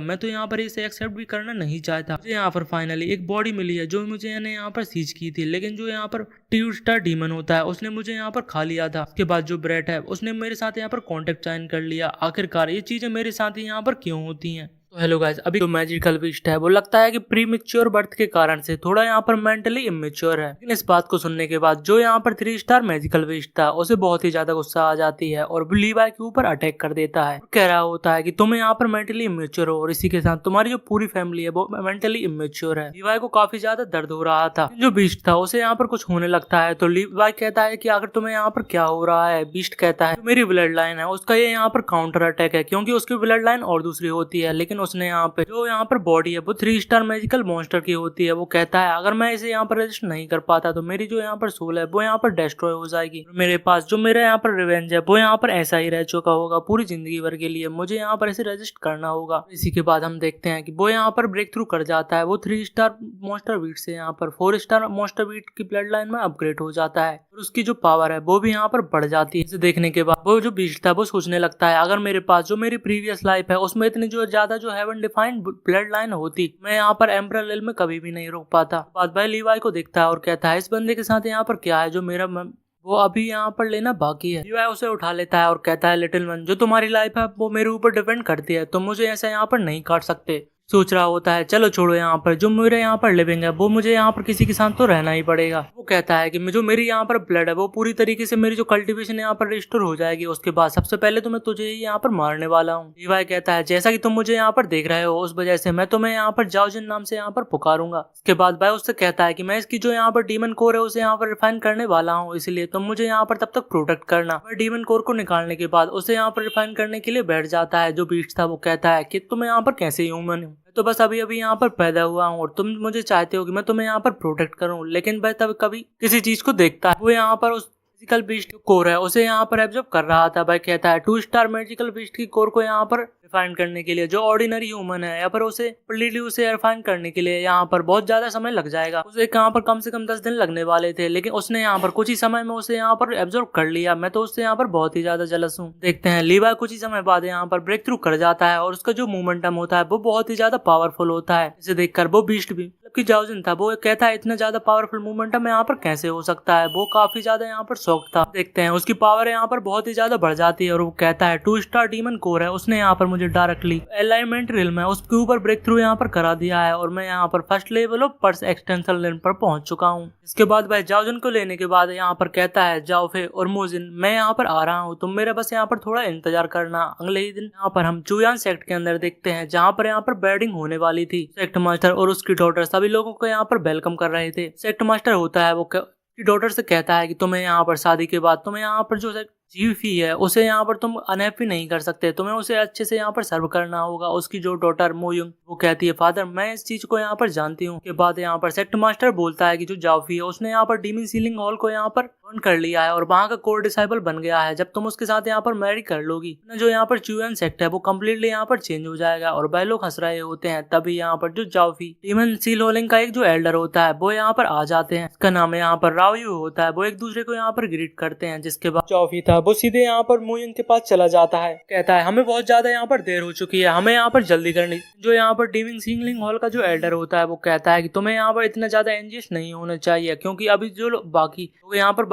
मैं तो यहाँ पर इसे एक्सेप्ट भी करना नहीं चाहता। मुझे यहाँ पर फाइनली एक बॉडी मिली है जो मुझे यहाँ पर सीज की थी, लेकिन जो यहाँ पर 2 स्टार डीमन होता है उसने मुझे यहाँ पर खा लिया था। उसके बाद जो ब्रेट है उसने मेरे साथ यहाँ पर कॉन्ट्रैक्ट साइन कर लिया। आखिरकार ये चीजें मेरे साथ ही यहाँ पर क्यों होती हैं। तो हेलो गाइस, अभी जो मैजिकल बीस्ट है वो लगता है कि प्रीमेच्योर बर्थ के कारण से थोड़ा यहाँ पर मेंटली इमेच्योर है। लेकिन इस बात को सुनने के बाद जो यहाँ पर 3 स्टार मैजिकल बीस्ट था उसे बहुत ही ज्यादा गुस्सा आ जाती है और लीवाई के ऊपर अटैक कर देता है। कह रहा होता है कि तुम यहाँ पर मेंटली इमेच्योर हो और इसी के साथ तुम्हारी जो पूरी फैमिली है वो मेंटली इमेच्योर है। लीवाई को काफी ज्यादा दर्द हो रहा था। जो बीस्ट था उसे यहाँ पर कुछ होने लगता है तो लीवाई कहता है कि आखिर तुम्हें यहाँ पर क्या हो रहा है। बीस्ट कहता है मेरी ब्लड लाइन है उसका ये यहाँ पर काउंटर अटैक है, क्योंकि उसकी ब्लड लाइन और दूसरी होती है, लेकिन उसने यहाँ पे जो यहाँ पर बॉडी है वो 3 स्टार मैजिकल मॉन्स्टर की होती है। वो कहता है अगर मैं इसे यहाँ पर रजिस्ट नहीं कर पाता तो मेरी जो यहाँ पर सोल है वो यहाँ पर डिस्ट्रॉय हो जाएगी। मेरे पास जो मेरा यहाँ पर रिवेंज है वो यहाँ पर ऐसा ही रह चुका होगा पूरी जिंदगी भर के लिए। मुझे यहाँ पर इसे रजिस्ट करना होगा। इसी के बाद हम देखते हैं कि वो यहाँ पर ब्रेक थ्रू कर जाता है। वो 3 स्टार मॉन्स्टर बीट से यहाँ पर 4 स्टार मॉन्स्टर बीट की ब्लड लाइन में अपग्रेड हो जाता है और उसकी जो पावर है वो भी यहाँ पर बढ़ जाती है। इसे देखने के बाद वो जो बीस्ट था वो सोचने लगता है अगर मेरे पास जो मेरी प्रीवियस लाइफ है उसमें इतनी जो ज्यादा जो हेवन डिफाइंड ब्लड लाइन होती मैं यहाँ पर एम्परर लिल में कभी भी नहीं रोक पाता। बाद भाई लीवाई को देखता है और कहता है इस बंदे के साथ यहाँ पर क्या है जो मेरा वो अभी यहाँ पर लेना बाकी है। लीवाई उसे उठा लेता है और कहता है लिटिल वन जो तुम्हारी लाइफ है वो मेरे ऊपर डिपेंड करती है, तो मुझे ऐसा यहाँ पर नहीं काट सकते। सोच रहा होता है चलो छोड़ो, यहाँ पर जो मेरे यहाँ पर लिविंग है वो मुझे यहाँ पर किसी के साथ तो रहना ही पड़ेगा। वो कहता है कि जो मेरी यहाँ पर ब्लड है वो पूरी तरीके से मेरी जो कल्टीवेशन यहाँ पर रिस्टोर हो जाएगी, उसके बाद सबसे पहले तो मैं तुझे ही यहाँ पर मारने वाला हूँ। लीवाई कहता है जैसा कि तुम मुझे यहाँ पर देख रहे हो उस वजह से मैं तुम्हें यहाँ पर जाओजिन नाम से यहाँ पर पुकारूंगा। उसके बाद भाई उससे कहता है कि मैं इसकी जो यहाँ पर डीमन कोर है उसे यहाँ पर रिफाइन करने वाला हूँ, इसलिए तुम मुझे यहाँ पर तब तक प्रोटेक्ट करना। मैं डीमन कोर को निकालने के बाद उसे यहाँ पर रिफाइन करने के लिए बैठ जाता है। जो बीस्ट था वो कहता है कि तुम यहाँ पर कैसे ह्यूमन हो, तो बस अभी अभी यहाँ पर पैदा हुआ हूँ और तुम मुझे चाहते हो कि मैं तुम्हें यहाँ पर प्रोटेक्ट करूँ। लेकिन भाई तब कभी किसी चीज को देखता है, वो यहाँ पर उस मैजिकल बीस्ट कोर है उसे यहाँ पर एब्जॉर्ब कर रहा था। भाई कहता है 2 स्टार मैजिकल बीस्ट की कोर को यहाँ पर रिफाइन करने के लिए जो ऑर्डिनरी ह्यूमन है या पर उसे कम्प्लीटली उसे रिफाइन करने के लिए यहाँ पर बहुत ज्यादा समय लग जाएगा। उसे यहाँ पर कम से कम 10 दिन लगने वाले थे, लेकिन उसने यहाँ पर कुछ ही समय में उसे यहाँ पर एब्जॉर्ब कर लिया। मैं तो उससे यहाँ पर बहुत ही ज्यादा जलस हूँ। देखते हैं लीवाई कुछ ही समय बाद यहाँ पर ब्रेक थ्रू कर जाता है और उसका जो मोमेंटम होता है वो बहुत ही ज्यादा पावरफुल होता है। इसे देखकर वो बीस्ट भी जबकि जाओजिन था वो कहता है इतना ज्यादा पावरफुल मोमेंटम यहाँ पर कैसे हो सकता है। वो काफी ज्यादा यहाँ पर शॉक था। देखते हैं उसकी पावर यहाँ पर बहुत ही ज्यादा बढ़ जाती है और वो कहता है 2 स्टार डीमन कोर है, उसने यहाँ पर मुझे डायरेक्टली अलाइनमेंट रिल्म है उसके ऊपर ब्रेक थ्रू यहाँ पर करा दिया है और मैं यहाँ पर first level of purse extension realm पर पहुंच चुका हूँ। इसके बाद भाई जाओजिन को लेने के बाद यहाँ पर कहता है जाओफे और मोजिन मैं यहाँ पर आ रहा हूँ, तुम मेरे बस यहाँ पर थोड़ा इंतजार करना। अगले ही दिन यहाँ पर हम चुयान सेक्ट के अंदर देखते हैं जहाँ पर यहाँ पर वेडिंग होने वाली थी। सेक्ट मास्टर और उसकी डॉटर सभी लोगों को यहाँ पर वेलकम कर रहे थे। सेक्ट मास्टर होता है वो डॉटर से कहता है कि तुम्हें यहाँ पर शादी के बाद तुम्हें यहाँ पर जो जीवी है उसे यहाँ पर तुम अनहैप्पी नहीं कर सकते, तुम्हें उसे अच्छे से यहाँ पर सर्व करना होगा। उसकी जो डॉटर मोयुंग वो कहती है फादर मैं इस चीज को यहाँ पर जानती हूँ। के बाद यहाँ पर सेक्ट मास्टर बोलता है कि जो जाओफी है उसने यहाँ पर डीमन सीलिंग हॉल को यहाँ पर ऑन कर लिया है और वहाँ का कोर डिसाइबल बन गया है। जब तुम उसके साथ यहाँ पर मैरी कर लोगी जो यहाँ पर चुयान सेक्ट है वो कम्प्लीटली यहाँ पर चेंज हो जाएगा और वह लोग हंस रहे होते हैं। तभी यहाँ पर जो जाओफी डीमन सील होलिंग का एक जो एल्डर होता है वो यहाँ पर आ जाते हैं। इसका नाम यहाँ पर रावयू होता है। वो एक दूसरे को यहाँ पर ग्रीट करते हैं। जिसके बाद जाओफी था वो सीधे यहाँ पर मोयुंग के पास चला जाता है। कहता है हमें बहुत ज्यादा यहाँ पर देर हो चुकी है, हमें यहाँ पर जल्दी करनी। जो यहाँ पर डीमन सीलिंग हॉल का जो एल्डर होता है वो कहता है कि तुम्हें यहाँ पर इतना ज्यादा एंजियस नहीं होना चाहिए क्योंकि अभी जो बाकी यहाँ पर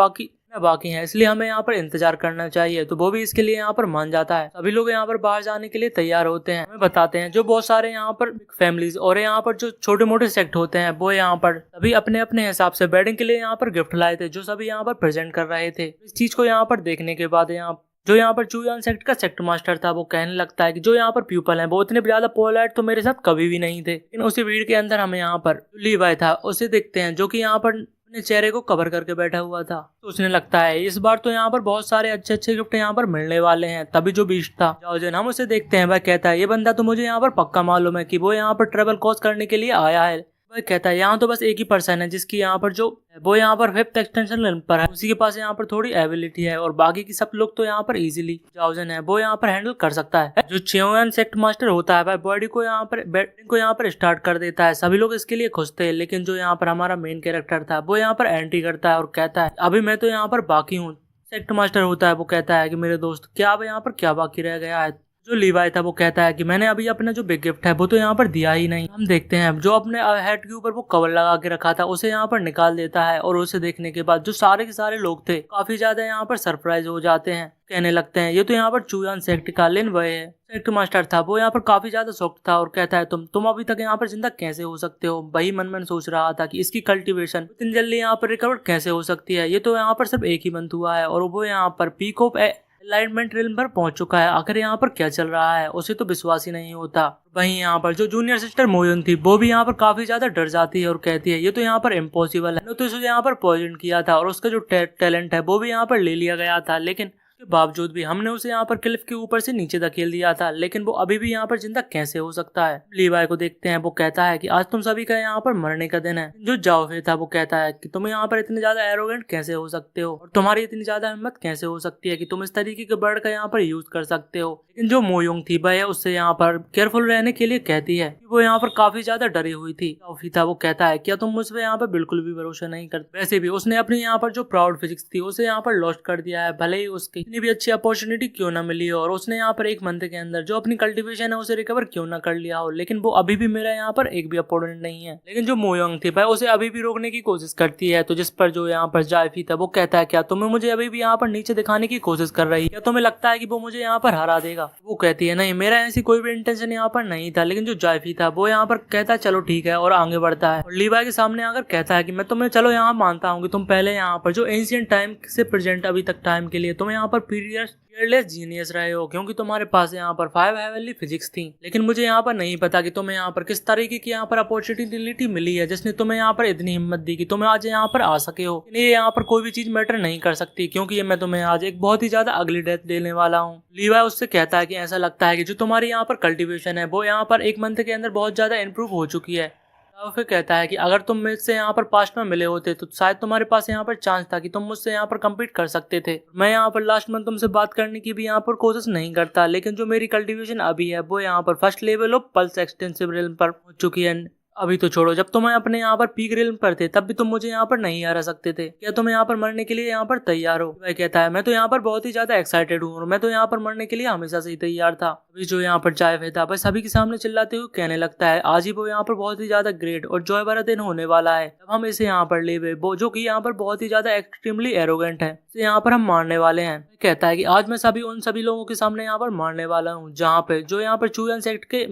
बाकी है इसलिए हमें यहाँ पर इंतजार करना चाहिए। तो वो भी इसके लिए यहाँ पर मान जाता है। सभी लोग यहाँ पर बाहर जाने के लिए तैयार होते हैं। हमें बताते हैं जो बहुत सारे यहाँ पर फैमिलीज और यहाँ पर जो छोटे मोटे सेक्ट होते हैं वो यहाँ पर सभी अपने अपने हिसाब से वेडिंग के लिए यहाँ पर गिफ्ट लाए थे जो सभी यहाँ पर प्रेजेंट कर रहे थे। इस चीज को यहाँ पर देखने के बाद यहाँ पर चुयान सेक्ट का सेक्ट मास्टर था वो कहने लगता है कि जो यहाँ पर पीपल हैं वो इतने ज्यादा पोलाइट तो मेरे साथ कभी भी नहीं थे। लेकिन उसी भीड़ के अंदर हमें यहाँ पर लीवाई था उसे देखते हैं जो कि यहाँ पर अपने चेहरे को कवर करके बैठा हुआ था। तो उसने लगता है इस बार तो यहाँ पर बहुत सारे अच्छे अच्छे गिफ्ट यहाँ पर मिलने वाले हैं। तभी जो बीस्ट था जाओजिन हम उसे देखते हैं। वह कहता है ये बंदा तो मुझे यहाँ पर पक्का मालूम है कि वो यहाँ पर ट्रेवल कॉज करने के लिए आया है। वह कहता है यहाँ तो बस एक ही पर्सन है जिसकी यहाँ पर जो वो यहाँ पर 5th एक्सटेंशन पर है, उसी के पास यहाँ पर थोड़ी एबिलिटी है और बाकी की सब लोग तो यहाँ पर इजीली जाओजिन है वो यहाँ पर हैंडल कर सकता है। जो चुयान सेक्ट मास्टर होता है वह बॉडी को यहाँ पर स्टार्ट कर देता है। सभी लोग इसके लिए खुश थे लेकिन जो यहाँ पर हमारा मेन कैरेक्टर था वो यहाँ पर एंट्री करता है और कहता है अभी मैं तो यहाँ पर बाकी हूँ। सेक्ट मास्टर होता है वो कहता है कि मेरे दोस्त क्या अब यहाँ पर क्या बाकी रह गया है। जो लीवाई था वो कहता है कि मैंने अभी अपना जो बिग गिफ्ट है वो तो यहाँ पर दिया ही नहीं। हम देखते हैं जो अपने हेड के ऊपर वो कवर लगा के रखा था उसे यहाँ पर निकाल देता है और उसे देखने के बाद जो सारे के सारे लोग थे काफी ज्यादा यहाँ पर सरप्राइज हो जाते हैं। कहने लगते हैं ये तो यहाँ पर चुयान सेक्ट का लिन वह है। सेक्ट मास्टर था वो यहाँ पर काफी ज्यादा शॉक था और कहता है तुम अभी तक यहाँ पर जिंदा कैसे हो सकते हो। वही मन में सोच रहा था कि इसकी कल्टीवेशन इतनी जल्दी यहाँ पर रिकवर कैसे हो सकती है। ये तो यहाँ पर सिर्फ एक ही मंथ हुआ है और वो यहाँ पर पीक ऑफ अलाइनमेंट रिल्म पर पहुंच चुका है। आखिर यहाँ पर क्या चल रहा है उसे तो विश्वास ही नहीं होता। वहीं यहाँ पर जो जूनियर सिस्टर मोयुन थी वो भी यहाँ पर काफी ज्यादा डर जाती है और कहती है ये तो यहाँ पर इम्पॉसिबल है। तो इसे यहाँ पर पॉइजन किया था और उसका जो टैलेंट है वो भी यहाँ पर ले लिया गया था लेकिन के बावजूद भी हमने उसे यहाँ पर क्लिफ के ऊपर से नीचे धकेल दिया था लेकिन वो अभी भी यहाँ पर जिंदा कैसे हो सकता है। लीवाई को देखते हैं वो कहता है कि आज तुम सभी का यहाँ पर मरने का दिन है। जो जाओफे था वो कहता है कि तुम यहाँ पर इतने ज्यादा एरोगेंट कैसे हो सकते हो और तुम्हारी इतनी ज्यादा हिम्मत कैसे हो सकती है कि तुम इस तरीके के वर्ड का यहाँ पर यूज कर सकते हो। लेकिन जो मोयुंग थी वह उससे यहाँ पर केयरफुल रहने के लिए कहती है। वो यहाँ पर काफी ज्यादा डरी हुई थी। जाओफी था वो कहता है क्या तुम मुझ पे यहाँ पर बिल्कुल भी भरोसा नहीं करते। वैसे भी उसने अपनी यहाँ पर जो प्राउड फिजिक्स थी उसे यहाँ पर लॉस्ट कर दिया है। भले ही उसकी इतनी भी अच्छी अपॉर्चुनिटी क्यों ना मिली हो और उसने यहाँ पर एक मंथ के अंदर जो अपनी कल्टीवेशन है उसे रिकवर क्यों ना कर लिया हो, लेकिन वो अभी भी मेरा यहाँ पर एक भी अपोनेंट नहीं है। लेकिन जो मोयोंग थी भाई उसे अभी भी रोकने की कोशिश करती है। तो जिस पर जो यहाँ पर जायफी था वो कहता है क्या तुम्हें मुझे अभी भी यहाँ पर नीचे दिखाने की कोशिश कर रही है, क्या तुम्हें लगता है कि वो मुझे यहाँ पर हरा देगा। वो कहती है नहीं मेरा ऐसी कोई भी इंटेंशन यहाँ पर नहीं था। लेकिन जो जायफी था वो यहाँ पर कहता है चलो ठीक है और आगे बढ़ता है और लीवाई के सामने आकर कहता है कि मैं तुम्हें चलो यहाँ मानता हूँ कि तुम पहले यहाँ पर जो एंशिएंट टाइम से प्रेजेंट अभी तक टाइम के लिए तुम यहाँ पर पीरियडलेस जीनियस रहे हो क्योंकि तुम्हारे पास यहाँ पर 5 हेवनली फिजिक्स थी। लेकिन मुझे यहाँ पर नहीं पता कि तुम्हें यहाँ पर किस तरीके की यहाँ पर अपॉर्चुनिटी मिली है जिसने तुम्हें यहाँ पर इतनी हिम्मत दी कि तुम्हें आज यहाँ पर आ सके हो। ये यहाँ पर कोई भी चीज मैटर नहीं कर सकती क्योंकि ये मैं तुम्हें आज एक बहुत ही ज्यादा अगली डेथ देने वाला हूँ। लीवाई उससे कहता है कि ऐसा लगता है कि जो तुम्हारी यहाँ पर कल्टीवेशन है वो यहाँ पर एक मंथ के अंदर बहुत ज्यादा इंप्रूव हो चुकी है। फिर कहता है कि अगर तुम मुझसे यहाँ पर पास्ट में मिले होते तो शायद तुम्हारे पास यहाँ पर चांस था कि तुम मुझसे यहाँ पर कम्पीट कर सकते थे। मैं यहाँ पर लास्ट मंथ तुमसे बात करने की भी यहाँ पर कोशिश नहीं करता, लेकिन जो मेरी कल्टीवेशन अभी है वो यहाँ पर first level of pulse extensive realm पर हो चुकी है। अभी तो छोड़ो, जब तुम्हें अपने यहाँ पर पीक रिल्म पर थे तब भी तुम मुझे यहाँ पर नहीं हरा सकते थे। क्या तुम यहाँ पर मरने के लिए यहाँ पर तैयार हो? वह कहता है मैं तो यहाँ पर बहुत ही ज्यादा एक्साइटेड हूँ और मैं तो यहाँ पर मरने के लिए हमेशा से ही तैयार था। अभी जो यहाँ पर जायफ था बस सभी के सामने चिल्लाते हुए कहने लगता है आज ही वो यहाँ पर बहुत ही ज्यादा ग्रेट और जॉय भरा दिन होने वाला है जब हम इसे यहाँ पर लेवे, वो जो कि यहाँ पर बहुत ही ज्यादा एक्सट्रीमली एरोगेंट है, इसे यहाँ पर हम मारने वाले हैं। कहता है कि आज मैं उन सभी लोगों के सामने यहाँ पर मारने वाला हूँ जहाँ पे जो यहाँ पर चुयान सेक्ट के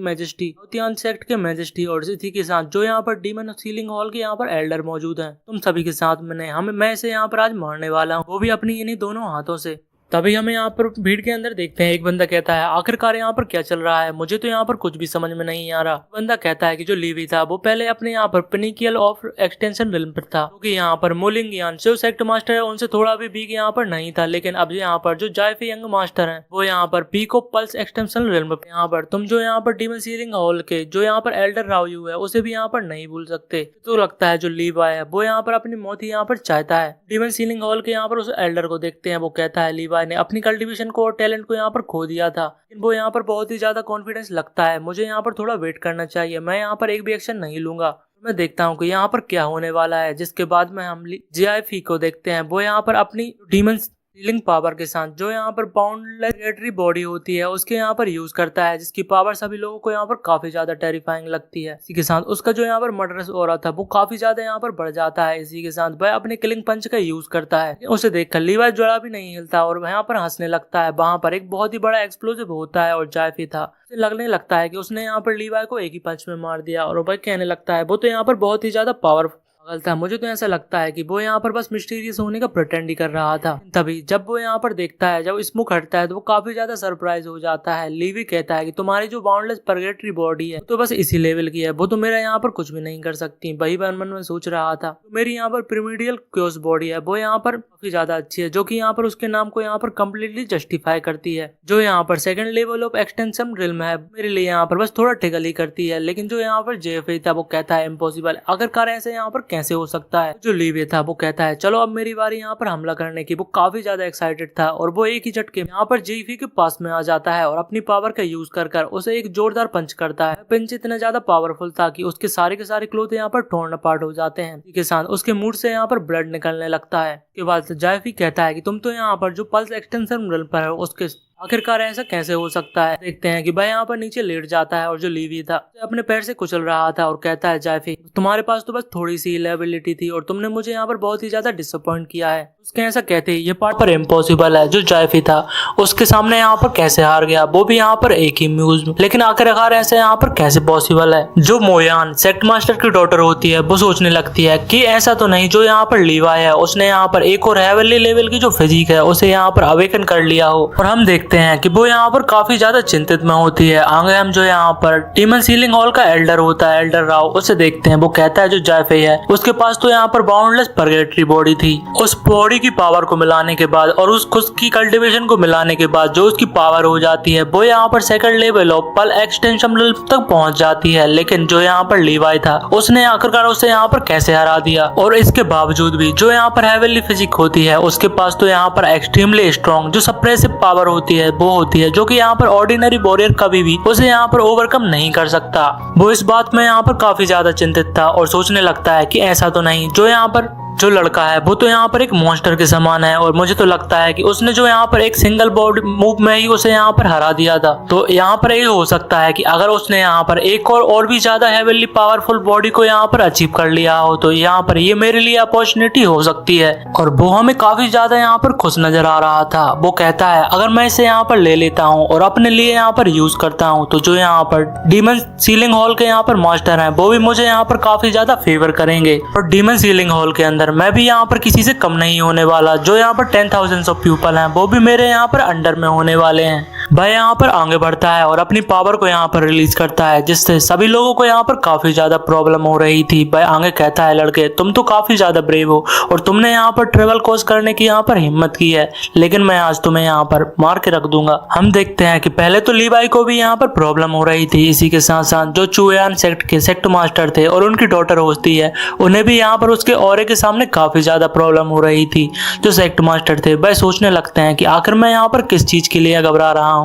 मैजेस्टी और इसी के साथ जो यहाँ पर डीमन सीलिंग हॉल के यहाँ पर एल्डर मौजूद हैं, तुम सभी के साथ मैं इसे यहाँ पर आज मारने वाला हूँ, वो भी अपनी इन्हीं दोनों हाथों से। तभी हमें यहाँ पर भीड़ के अंदर देखते हैं एक बंदा कहता है आखिरकार यहाँ पर क्या चल रहा है, मुझे तो यहाँ पर कुछ भी समझ में नहीं आ रहा। बंदा कहता है कि जो लीवी था वो पहले अपने यहाँ पर पिनिकल ऑफ एक्सटेंशन रिल्म पर था, क्योंकि यहाँ पर मोलिंगियान जो सेक्ट मास्टर है उनसे थोड़ा भी वीक यहाँ पर नहीं था, लेकिन अब यहाँ पर जो जायफी यंग मास्टर है वो यहाँ पर peak of pulse extension realm पर यहाँ पर तुम जो यहाँ पर डीमन सीलिंग हॉल के जो यहाँ पर एल्डर रावयू है उसे भी यहाँ पर नहीं भूल सकते। तो लगता है जो लीवाई है वो यहाँ पर अपनी मौत ही यहाँ पर चाहता है। डीमन सीलिंग हॉल के यहाँ पर उस एल्डर को देखते हैं, वो कहता है लीवाई ने अपनी कल्टिवेशन को और टैलेंट को यहाँ पर खो दिया था, लेकिन वो यहाँ पर बहुत ही ज्यादा कॉन्फिडेंस लगता है, मुझे यहाँ पर थोड़ा वेट करना चाहिए, मैं यहाँ पर एक भी एक्शन नहीं लूंगा, मैं देखता हूँ कि यहाँ पर क्या होने वाला है। जिसके बाद में हम जीआईफी को देखते हैं, वो यहाँ पर अपनी डीमन सीलिंग पावर के साथ जो यहाँ पर बाउंडलेस बॉडी होती है उसके यहाँ पर यूज करता है, जिसकी पावर सभी लोगों को यहाँ पर काफी ज्यादा टेरिफाइंग लगती है। इसी के साथ उसका जो यहाँ पर मर्डरस ऑरा था वो काफी ज्यादा यहाँ पर बढ़ जाता है। इसी के साथ वह अपने किलिंग पंच का यूज करता है, उसे देखकर लीवाई जरा भी नहीं हिलता और यहाँ पर हंसने लगता है। वहां पर एक बहुत ही बड़ा एक्सप्लोसिव होता है और जायफी था लगने लगता है कि उसने यहाँ पर लीवाई को एक ही पंच में मार दिया और वह कहने लगता है वो तो यहाँ पर बहुत ही ज्यादा पावरफुल था, मुझे तो ऐसा लगता है कि वो यहाँ पर बस मिस्टीरियस होने का प्रिटेंड ही कर रहा था। तभी जब वो यहाँ पर देखता है जब स्मोक हटता है तो वो काफी ज्यादा सरप्राइज हो जाता है। लीवी कहता है कि तुम्हारी जो बाउंडलेस परगेटरी बॉडी है तो बस इसी लेवल की है, वो तो मेरा यहाँ पर कुछ भी नहीं कर सकती। वही मन में सोच रहा था तो मेरी यहाँ पर प्रिमिडियल क्योस बॉडी है वो यहाँ पर काफी ज्यादा अच्छी है, जो कि यहाँ पर उसके नाम को यहाँ पर कम्प्लीटली जस्टिफाई करती है। जो यहाँ पर second level of extension realm है मेरे लिए यहाँ पर बस थोड़ा टिकल ही करती है, लेकिन जो यहाँ पर जेफे था वो कहता है इम्पॉसिबल, आखिरकार ऐसे यहाँ पर कैसे हो सकता है। जो लीवे था वो कहता है चलो अब मेरी बारी यहाँ पर हमला करने की। वो काफी ज्यादा एक्साइटेड था और वो एक ही झटके यहाँ पर जेफी के पास में आ जाता है और अपनी पावर का यूज कर उसे एक जोरदार पंच करता है। पंच इतना ज्यादा पावरफुल था कि उसके सारे क्लोथ यहाँ पर टोर्न अपार्ट हो जाते हैं। इसके साथ उसके मुंह से यहाँ पर ब्लड निकलने लगता है। के बाद जायफी कहता है कि तुम तो यहाँ पर जो पल्स एक्सटेंशन रिल्म पर है उसके आखिरकार ऐसा कैसे हो सकता है। देखते हैं कि भाई यहाँ पर नीचे लेट जाता है और जो लीवी था अपने पैर से कुचल रहा था और कहता है जायफी तुम्हारे पास तो बस थोड़ी सी एबिलिटी थी और तुमने मुझे यहाँ पर बहुत ही ज्यादा डिसअपॉइंट किया है। उसके ऐसा कहते ही ये पार्ट पर इम्पॉसिबल है, जो जायफी था उसके सामने यहाँ पर कैसे हार गया, वो भी यहाँ पर एक ही म्यूज में, लेकिन आखिरकार ऐसे यहाँ पर कैसे पॉसिबल है। जो मोयान सेक्ट मास्टर की डॉटर होती है वो सोचने लगती है कि ऐसा तो नहीं जो यहाँ पर लीवाई है उसने यहाँ पर एक और हेवनली लेवल की जो फिजिक है उसे यहाँ पर अवेकन कर लिया हो। और हम देखते हैं कि वो यहाँ पर काफी ज्यादा चिंतित में होती है। आगे हम जो यहाँ पर डीमन सीलिंग हॉल का एल्डर होता है, एल्डर राव, उसे देखते हैं। वो कहता है जो जायफे है उसके पास तो यहाँ पर बाउंडलेस परगेटरी बॉडी थी, उस बॉडी की पावर को मिलाने के बाद और उस खुद की कल्टिवेशन को मिलाने के बाद जो उसकी पावर हो जाती है वो यहाँ पर सेकंड लेवल ऑफ पल एक्सटेंशन तक पहुंच जाती है। लेकिन जो यहाँ पर लीवाई था उसने आखिरकार उसे यहाँ पर कैसे हरा दिया। और इसके बावजूद भी जो यहाँ पर हेवनली फिजिक होती है उसके पास तो यहाँ पर एक्सट्रीमली स्ट्रॉन्ग जो सप्रेसिव पावर होती है वो होती है, जो कि यहाँ पर ऑर्डिनरी वॉरियर कभी भी उसे यहाँ पर ओवरकम नहीं कर सकता। वो इस बात में यहाँ पर काफी ज्यादा चिंतित था और सोचने लगता है कि ऐसा तो नहीं जो यहाँ पर जो लड़का है वो तो यहाँ पर एक मॉन्स्टर के समान है और मुझे तो लगता है कि उसने जो यहाँ पर एक सिंगल बॉडी मूव में ही उसे यहाँ पर हरा दिया था। तो यहाँ पर ये हो सकता है कि अगर उसने यहाँ पर एक और भी ज्यादा हेवनली पावरफुल बॉडी को यहाँ पर अचीव कर लिया हो तो यहाँ पर ये मेरे लिए अपॉर्चुनिटी हो सकती है। और वो हमें काफी ज्यादा यहाँ पर खुश नजर आ रहा था। वो कहता है अगर मैं इसे यहाँ पर ले लेता हूँ और अपने लिए यहाँ पर यूज करता हूँ तो जो यहाँ पर डीमन सीलिंग हॉल के यहाँ पर मास्टर है वो भी मुझे यहाँ पर काफी ज्यादा फेवर करेंगे। और डीमन सीलिंग हॉल के अंदर मैं भी यहाँ पर किसी से कम नहीं होने वाला। जो यहाँ पर 10,000 ऑफ पीपल हैं वो भी मेरे यहाँ पर अंडर में होने वाले हैं। भाई यहाँ पर आगे बढ़ता है और अपनी पावर को यहाँ पर रिलीज करता है, जिससे सभी लोगों को यहाँ पर काफी ज्यादा प्रॉब्लम हो रही थी। भाई आगे कहता है लड़के तुम तो काफी ज्यादा ब्रेव हो और तुमने यहाँ पर ट्रेवल कोर्स करने की यहाँ पर हिम्मत की है, लेकिन मैं आज तुम्हें यहाँ पर मार के रख दूंगा। हम देखते हैं कि पहले तो लीवाई को भी यहाँ पर प्रॉब्लम हो रही थी। इसी के साथ साथ जो चुयान सेक्ट के सेक्ट मास्टर थे और उनकी डॉटर होती है उन्हें भी यहाँ पर उसके ऑरे के सामने काफी ज्यादा प्रॉब्लम हो रही थी। जो सेक्ट मास्टर थे वह सोचने लगते हैं कि आखिर मैं यहाँ पर किस चीज के लिए घबरा रहा हूँ।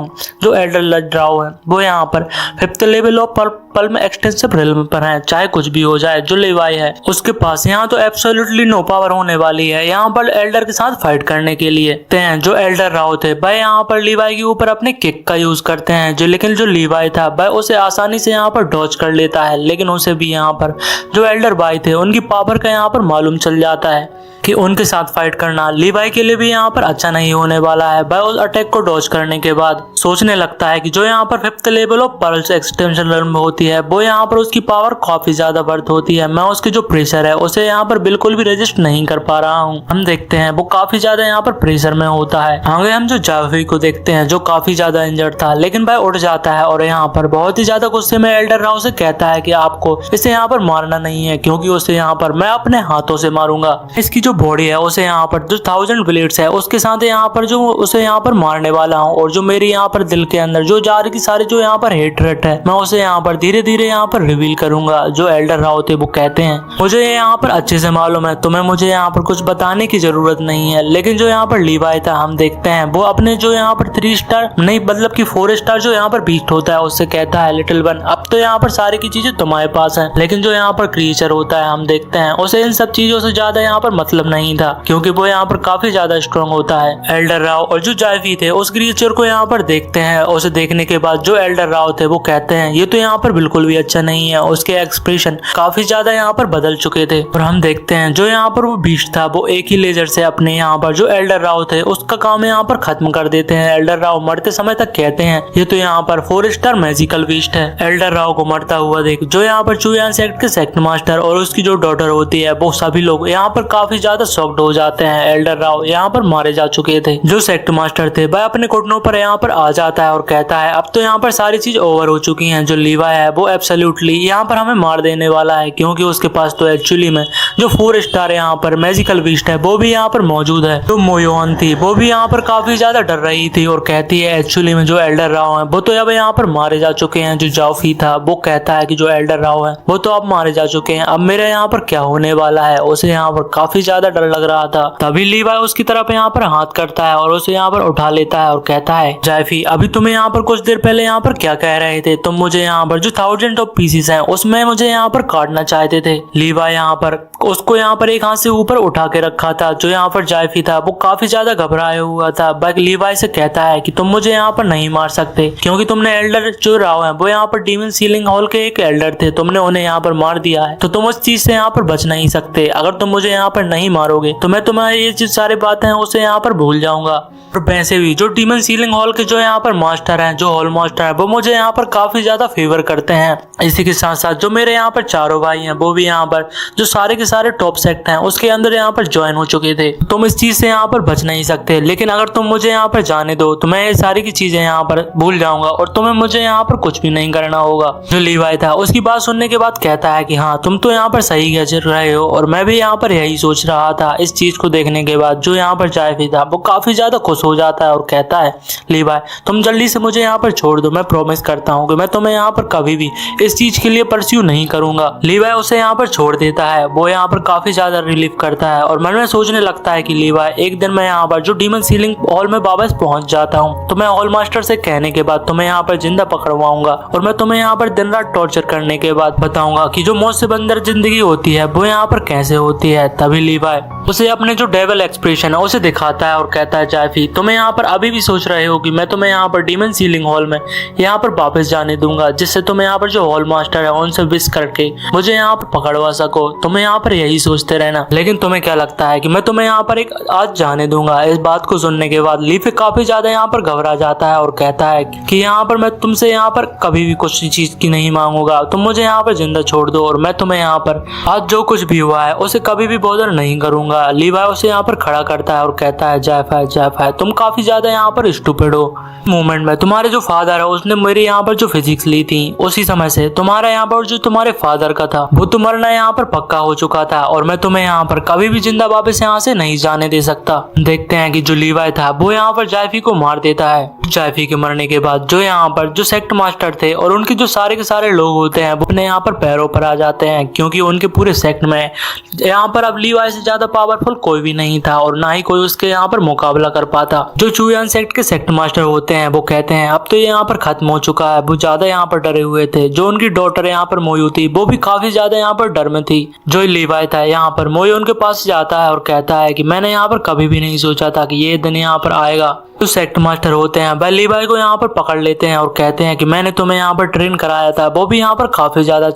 जो एल्डर लड्राओ है वो यहाँ पर 5th लेवल ऑफ पल में एक्सटेंसिव रिल्म पर है, चाहे कुछ भी हो जाए। जो लीवाई है उसके पास यहाँ तो एब्सोल्युटली नो पावर होने वाली है यहाँ पर एल्डर के साथ फाइट करने के लिए। जो एल्डर राव थे भाई यहाँ पर लीवाई के ऊपर अपने किक का यूज करते हैं, लेकिन जो लीवाई था भाई उसे आसानी से यहाँ पर डॉज कर लेता है। लेकिन उसे भी यहाँ पर जो एल्डर भाई थे उनकी पावर का यहाँ पर मालूम चल जाता है कि उनके साथ फाइट करना लीवाई के लिए भी यहाँ पर अच्छा नहीं होने वाला है। भाई उस अटैक को डॉज करने के बाद सोचने लगता है कि जो यहाँ पर 5th level of pulse extension realm होती है वो यहाँ पर उसकी पावर काफी ज्यादा बढ़ होती है। मैं उसकी जो प्रेशर है उसे यहाँ पर बिल्कुल भी रेजिस्ट नहीं कर पा रहा हूँ। हम देखते हैं वो काफी ज्यादा यहाँ पर प्रेशर में होता है। आगे हम जो जावी को देखते हैं जो काफी ज्यादा इंजर्ड था, लेकिन भाई उठ जाता है और यहाँ पर बहुत ही ज्यादा गुस्से में एल्डर राव से कहता है कि आपको इसे यहाँ पर मारना नहीं है, क्योंकि उसे यहाँ पर मैं अपने हाथों से मारूंगा। इसकी जो बॉडी है उसे यहाँ पर जो 1000 ब्लेड्स है उसके साथ यहाँ पर जो उसे यहाँ पर मारने वाला हूँ, और जो मेरी यहाँ पर दिल के अंदर जो जा रही सारी जो यहाँ पर हेटरेट है मैं उसे यहाँ पर धीरे धीरे यहाँ पर रिवील करूंगा। जो एल्डर राव थे वो कहते हैं मुझे यहाँ पर अच्छे से मालूम है, तुम्हें मुझे यहाँ पर कुछ बताने की जरूरत नहीं है। लेकिन जो यहाँ पर लीवाई था हम देखते हैं वो अपने जो यहाँ पर 3 स्टार नहीं मतलब की 4 स्टार जो यहाँ पर बीस्ट होता है उससे कहता है लिटिल वन अब तो यहाँ पर सारी की चीजें तुम्हारे पास है। लेकिन जो यहाँ पर क्रिएचर होता है हम देखते हैं उसे इन सब चीजों से ज्यादा यहाँ पर मतलब नहीं था, क्योंकि वो यहाँ पर काफी ज्यादा स्ट्रॉन्ग होता है। एल्डर राव और जो जावी थे उस क्रिएचर को यहाँ पर देखते हैं। उसे देखने के बाद जो एल्डर राव थे वो कहते हैं ये तो यहाँ पर बिल्कुल भी अच्छा नहीं है। उसके एक्सप्रेशन काफी ज्यादा यहाँ पर बदल चुके थे और हम देखते हैं जो यहाँ पर वो बीस्ट था वो एक ही लेजर से अपने यहाँ पर जो एल्डर राव थे उसका काम यहाँ पर खत्म कर देते हैं। एल्डर राव मरते समय तक कहते हैं ये तो यहाँ पर 4 स्टार मैजिकल बीस्ट है। एल्डर राव को मरता हुआ देख जो यहाँ पर चुयान सेक्ट के सेक्ट मास्टर और उसकी जो डॉटर होती है वो सभी लोग यहाँ पर काफी ज्यादा शॉक्ड हो जाते हैं। एल्डर राव यहाँ पर मारे जा चुके थे। जो सेक्ट मास्टर थे वह अपने घुटनों पर यहाँ पर आ जाता है और कहता है अब तो यहाँ पर सारी चीज ओवर हो चुकी हैं। जो लीवाई है वो एब्सोल्युटली यहाँ पर हमें मार देने वाला है, क्योंकि उसके पास तो एक्चुअली में जो 4 स्टार यहाँ पर मैजिकल बीस्ट है वो भी यहाँ पर मौजूद है। जो मोयोन थी वो भी यहाँ पर काफी ज्यादा डर रही थी और कहती है एक्चुअली में जो एल्डर राव है वो तो अब यहाँ पर मारे जा चुके हैं। जो जाफी था वो कहता है कि जो एल्डर राव है वो तो अब मारे जा चुके हैं, अब मेरे यहाँ पर क्या होने वाला है। उसे यहाँ पर काफी ज्यादा डर लग रहा था। तभी लीवाई उसकी तरफ यहाँ पर हाथ करता है और उसे यहाँ पर उठा लेता है और कहता है जाफी अभी तुम्हें यहाँ पर कुछ देर पहले यहाँ पर क्या कह रहे थे, तुम मुझे यहाँ पर जो 1000 ऑफ पीसेस हैं उसमें मुझे यहाँ पर काटना चाहते थे। लीवाई यहाँ पर उसको यहाँ पर एक हाथ से ऊपर उठा के रखा था। जो यहाँ पर जाफी था वो काफी ज्यादा घबराया हुआ था। बट लीवाई से कहता है कि तुम मुझे यहाँ पर नहीं मार सकते, क्योंकि तुमने एल्डर जो राव है वो यहाँ पर डीमन सीलिंग हॉल के एक एल्डर थे, तुमने उन्हें यहाँ पर मार दिया है तो तुम उस चीज से यहाँ पर बच नहीं सकते। अगर तुम मुझे यहाँ पर नहीं मारोगे तो मैं तुम्हारी ये जो सारी बातें हैं उसे यहाँ पर भूल जाऊंगा। और वैसे भी जो डीमन सीलिंग हॉल के जो यहाँ पर मास्टर हैं जो हॉल मास्टर है वो मुझे यहाँ पर काफी ज्यादा फेवर करते हैं। इसी के साथ साथ जो मेरे यहाँ पर चारों भाई हैं वो भी यहाँ पर जो सारे के सारे टॉप सेक्ट हैं उसके अंदर यहाँ पर ज्वाइन हो चुके थे। तुम इस चीज से यहाँ पर बच नहीं सकते, लेकिन अगर तुम मुझे यहाँ पर जाने दो तो मैं ये सारी की चीजें यहाँ पर भूल जाऊंगा और तुम्हें मुझे यहाँ पर कुछ भी नहीं करना होगा। जो लीवाई था उसकी बात सुनने के बाद कहता है कि हाँ तुम तो यहाँ पर सही कह रहे हो और मैं भी यहाँ पर यही सोच रहा था। इस चीज को देखने के बाद जो यहाँ पर जाफी था वो काफी ज्यादा खुश हो जाता है और कहता है लीवाई तुम जल्दी से मुझे यहाँ पर छोड़ दो, मैं प्रॉमिस करता हूँ कि मैं तुम्हें यहाँ पर कभी भी इस चीज के लिए परस्यू नहीं करूंगा। लीवाई उसे यहाँ पर छोड़ देता है। वो यहाँ पर काफी ज्यादा रिलीफ करता है और मन में सोचने लगता है कि लीवाई एक दिन मैं यहाँ पर जो डीमन सीलिंग हॉल में वापस पहुंच जाता हूँ तो मैं हॉल मास्टर से कहने के बाद तुम्हें यहाँ पर जिंदा पकड़वाऊंगा और मैं तुम्हें यहाँ पर दिन रात टॉर्चर करने के बाद बताऊंगा कि जो मौत से बंदर जिंदगी होती है वो यहाँ पर कैसे होती है। तभी लीवाई उसे अपने जो डेविल एक्सप्रेशन है उसे दिखाता है और कहता है जाफी तुम्हें यहाँ पर अभी भी सोच रहे हो कि मैं तुम्हें यहाँ पर डीमन सीलिंग हॉल में यहाँ पर वापस जाने दूंगा, जिससे तुम यहाँ पर जो हॉल मास्टर है उनसे विश करके मुझे यहाँ पर पकड़वा सको। तुम्हें यहाँ पर यही सोचते रहना, लेकिन तुम्हें क्या लगता है कि मैं तुम्हें यहाँ पर एक आज जाने दूंगा। इस बात को सुनने के बाद लीफी काफी ज्यादा यहाँ पर घबरा जाता है और कहता है कि यहाँ पर मैं तुमसे यहाँ पर कभी भी कुछ चीज की नहीं मांगूंगा, तुम मुझे यहाँ पर जिंदा छोड़ दो और मैं तुम्हें यहाँ पर आज जो कुछ भी हुआ है उसे कभी भी बॉदर नहीं करूंगा। लीवाई उसे यहाँ पर खड़ा करता है और कहता है जाफा तुम काफी ज्यादा यहाँ पर स्टूपिड हो। मूवमेंट में तुम्हारे जो फादर है उसने मेरे यहाँ पर जो फिजिक्स ली थी उसी समय से तुम्हारा यहाँ पर जो तुम्हारे फादर का था वो तो मरना यहाँ पर पक्का हो चुका था और मैं तुम्हें यहाँ पर कभी भी जिंदा वापस यहाँ से नहीं जाने दे सकता। देखते हैं कि जो लीवाई था वो यहाँ पर जाफी को मार देता है। जाफी के मरने के बाद जो यहाँ पर जो सेक्ट मास्टर थे और उनके जो सारे के सारे लोग होते हैं वो अपने यहाँ पर पैरों पर आ जाते हैं, क्योंकि उनके पूरे सेक्ट में यहाँ पर अब लीवाई से ज्यादा पावरफुल कोई भी नहीं था और ना ही कोई उसके यहाँ पर मुकाबला कर पाता। जो चुयान सेक्ट के सेक्ट मास्टर होते हैं वो कहते हैं अब तो ये यहाँ पर खत्म हो चुका है। वो ज्यादा यहाँ पर डरे हुए हुए थे। जो उनकी डॉटर यहाँ पर मोयू थी वो भी काफी ज्यादा यहाँ पर डर में थी। जो लीवाई था यहाँ पर मोयू उनके पास जाता है और कहता है कि मैंने यहाँ पर कभी भी नहीं सोचा था कि ये दिन यहाँ पर आएगा। जो सेक्ट मास्टर होते हैं वह लीवाई को यहाँ पर पकड़ लेते हैं और कहते हैं कि मैंने तुम्हें यहाँ पर ट्रेन कराया था, वो भी यहाँ पर काफी ज्यादा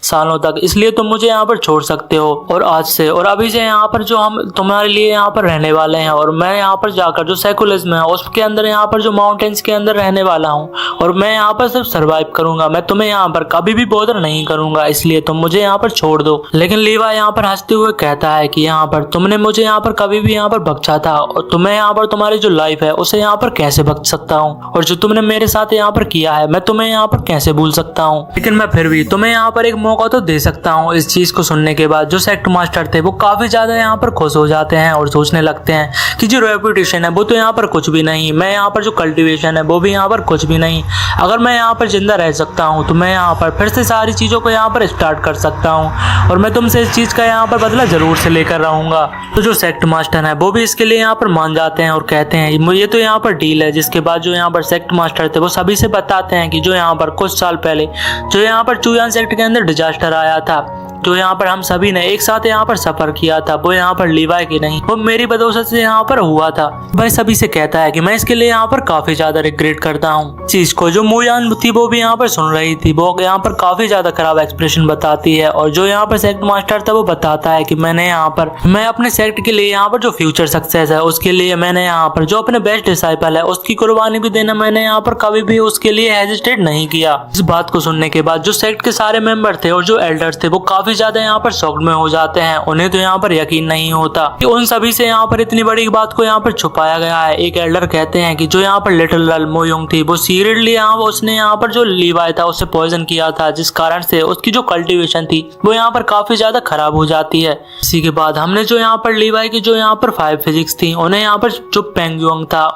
सालों तक, इसलिए तुम मुझे यहाँ पर छोड़ सकते हो। और आज से और अभी से यहाँ पर जो हम तुम्हारे लिए यहाँ पर रहने वाले हैं, और मैं यहाँ पर जाकर जो सेकुलरिज्म है उसके अंदर यहाँ पर जो माउंटेन्स के अंदर रहने वाला हूँ, और मैं यहाँ पर सिर्फ सर्वाइव करूंगा, मैं तुम्हें यहाँ पर कभी भी बॉदर नहीं करूंगा, इसलिए तुम मुझे यहाँ पर छोड़ दो। लेकिन लीवाई यहाँ पर हंसते हुए कहता है कि यहाँ पर तुमने मुझे यहाँ पर कभी भी यहाँ पर बख्शा था, और तुम्हें यहाँ पर तुम्हारी जो लाइफ है उसे यहाँ पर कैसे बख्श सकता हूँ, और जो तुमने मेरे साथ यहाँ पर किया है मैं तुम्हें यहाँ पर कैसे भूल सकता हूँ। लेकिन मैं फिर भी तुम्हें यहाँ पर एक मौका तो दे सकता हूँ। इस चीज को सुनने के बाद जो सेक्ट मास्टर थे वो काफी ज्यादा यहाँ पर खुश हो जाते हैं और सोचने लगते हैं कि जो रेपुटेशन है वो तो यहाँ पर कुछ भी नहीं, मैं यहाँ पर जो कल्टीवेशन है वो भी यहाँ पर कुछ भी नहीं। अगर मैं यहाँ पर जिंदा रह सकता हूँ तो मैं यहाँ पर फिर से सारी चीजों को यहाँ पर स्टार्ट कर सकता हूँ, और मैं तुमसे इस चीज का यहाँ पर बदला जरूर से लेकर रहूंगा। तो जो सेक्ट मास्टर है वो भी इसके लिए यहाँ पर मान जाते हैं और कहते हैं ये तो यहाँ पर डील है। जिसके बाद जो यहाँ पर सेक्ट मास्टर थे वो सभी से बताते हैं कि जो यहाँ पर कुछ साल पहले जो यहाँ पर चुयान सेक्ट के अंदर डिजास्टर आया था, जो यहाँ पर हम सभी ने एक साथ यहाँ पर सफर किया था, वो यहाँ पर लीवाई की नहीं, वो मेरी बदौलत से यहाँ पर हुआ था। वह सभी से कहता है कि मैं इसके लिए यहाँ पर काफी ज्यादा रिग्रेट करता हूँ चीज को। जो मोयान थी वो भी यहाँ पर सुन रही थी, वो यहाँ पर काफी ज्यादा खराब एक्सप्रेशन बताती है, और जो यहाँ पर सेक्ट मास्टर था वो बताता है कि मैं अपने सेक्ट के लिए यहाँ पर जो फ्यूचर सक्सेस है उसके लिए मैंने यहाँ पर जो अपने बेस्ट डिसाइपल है उसकी कुर्बानी भी देना मैंने यहाँ पर कभी भी उसके लिए हेजिटेट नहीं किया। इस बात को सुनने के बाद जो सेक्ट के सारे मेंबर थे और जो एल्डर्स थे वो काफी ज्यादा यहाँ पर शॉक्ड में हो जाते हैं। उन्हें तो यहाँ पर यकीन नहीं होता कि उन सभी से यहाँ पर इतनी बड़ी बात को यहाँ पर छुपाया गया है। एक एल्डर कहते हैं कि जो यहाँ पर लिटिल गर्ल मोयोंग थी वो सीरियसली उसने यहाँ पर जो लीवाई था उसे पॉइजन किया था, जिस कारण से उसकी जो कल्टीवेशन थी वो यहाँ पर काफी ज्यादा खराब हो जाती है। इसी के बाद हमने जो यहाँ पर लीवाई की जो यहाँ पर 5 फिजिक्स थी उन्हें यहाँ पर जो पेंगुयंग था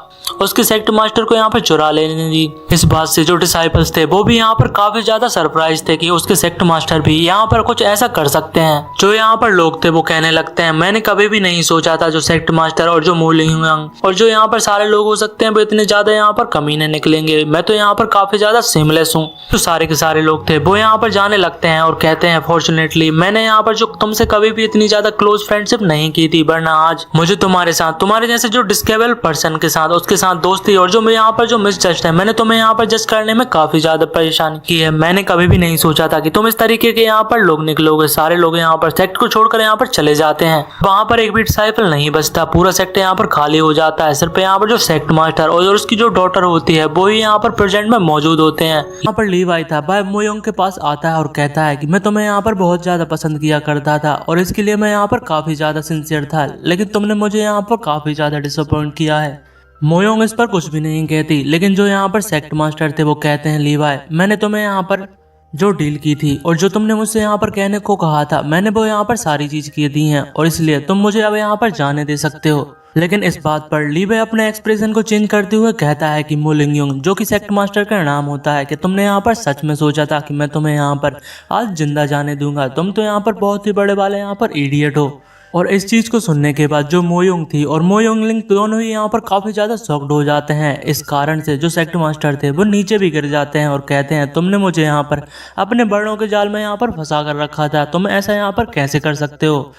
उसके सेक्ट मास्टर को यहाँ पर चुरा लेने दी। इस बात से जो डिसाइपल्स थे वो भी यहाँ पर काफी ज्यादा सरप्राइज थे कि उसके सेक्ट मास्टर भी यहाँ पर कुछ ऐसा कर सकते हैं। जो यहाँ पर लोग थे वो कहने लगते हैं मैंने कभी भी नहीं सोचा था जो सेक्ट मास्टर और जो मोलिंग और जो यहाँ पर सारे लोग हो सकते हैं वो इतने ज्यादा यहाँ पर कमीने निकलेंगे। मैं तो यहाँ पर काफी ज्यादा सिमलेस हूँ। जो सारे के सारे लोग थे वो यहाँ पर जाने लगते हैं और कहते हैं फॉर्चुनेटली मैंने यहाँ पर जो तुमसे कभी भी इतनी ज्यादा क्लोज फ्रेंडशिप नहीं की थी, वरना आज मुझे तुम्हारे साथ तुम्हारे जैसे जो डिस्केबल पर्सन के साथ उसके साथ दोस्ती और जो मैं यहाँ पर जो मिसजस्ट है मैंने तुम्हें यहाँ पर जज करने में काफी ज्यादा परेशानी की है। मैंने कभी भी नहीं सोचा था कि तुम इस तरीके के यहाँ पर लोग निकलोगे। सारे लोग यहाँ पर सेक्ट को छोड़कर यहाँ पर चले जाते हैं। वहाँ पर एक भी डिसाइपल नहीं बचता, पूरा सेक्ट यहाँ पर खाली हो जाता है। सिर्फ यहाँ पर जो सेक्ट मास्टर और उसकी जो डॉटर होती है वो ही यहाँ पर प्रेजेंट में मौजूद होते हैं। यहाँ पर लीवाई था वह मोयोंग के पास आता है और कहता है कि मैं तुम्हें यहाँ पर बहुत ज्यादा पसंद किया करता था और इसके लिए मैं यहाँ पर काफी ज्यादा सिंसियर था, लेकिन तुमने मुझे यहाँ पर काफी ज्यादा डिसअपॉइंट किया है। मोयोंग इस पर कुछ भी नहीं कहती, लेकिन जो यहाँ पर सेक्ट मास्टर थे वो कहते हैं लीवाई मैंने तुम्हें यहाँ पर जो डील की थी और जो तुमने मुझसे यहाँ पर कहने को कहा था मैंने वो यहाँ पर सारी चीज की दी हैं, और इसलिए तुम मुझे अब यहाँ पर जाने दे सकते हो। लेकिन इस बात पर लीवाई अपने एक्सप्रेशन को चेंज करते हुए कहता है कि मोलिंग जो कि सेक्ट मास्टर का नाम होता है, कि तुमने यहाँ पर सच में सोचा था कि मैं तुम्हें यहाँ पर आज जिंदा जाने दूंगा? तुम तो यहाँ पर बहुत ही बड़े वाले यहाँ पर इडियट हो। और इस चीज को सुनने के बाद जो मोयोंग थी और मोयोंगलिंग दोनों ही यहाँ पर काफी ज्यादा शॉक्ड हो जाते हैं। इस कारण से जो सेक्ट मास्टर थे वो नीचे भी गिर जाते हैं और कहते हैं तुमने मुझे यहाँ पर अपने बड़ों के जाल में यहाँ पर फंसा कर रखा था, तुम ऐसा यहाँ पर कैसे कर सकते हो?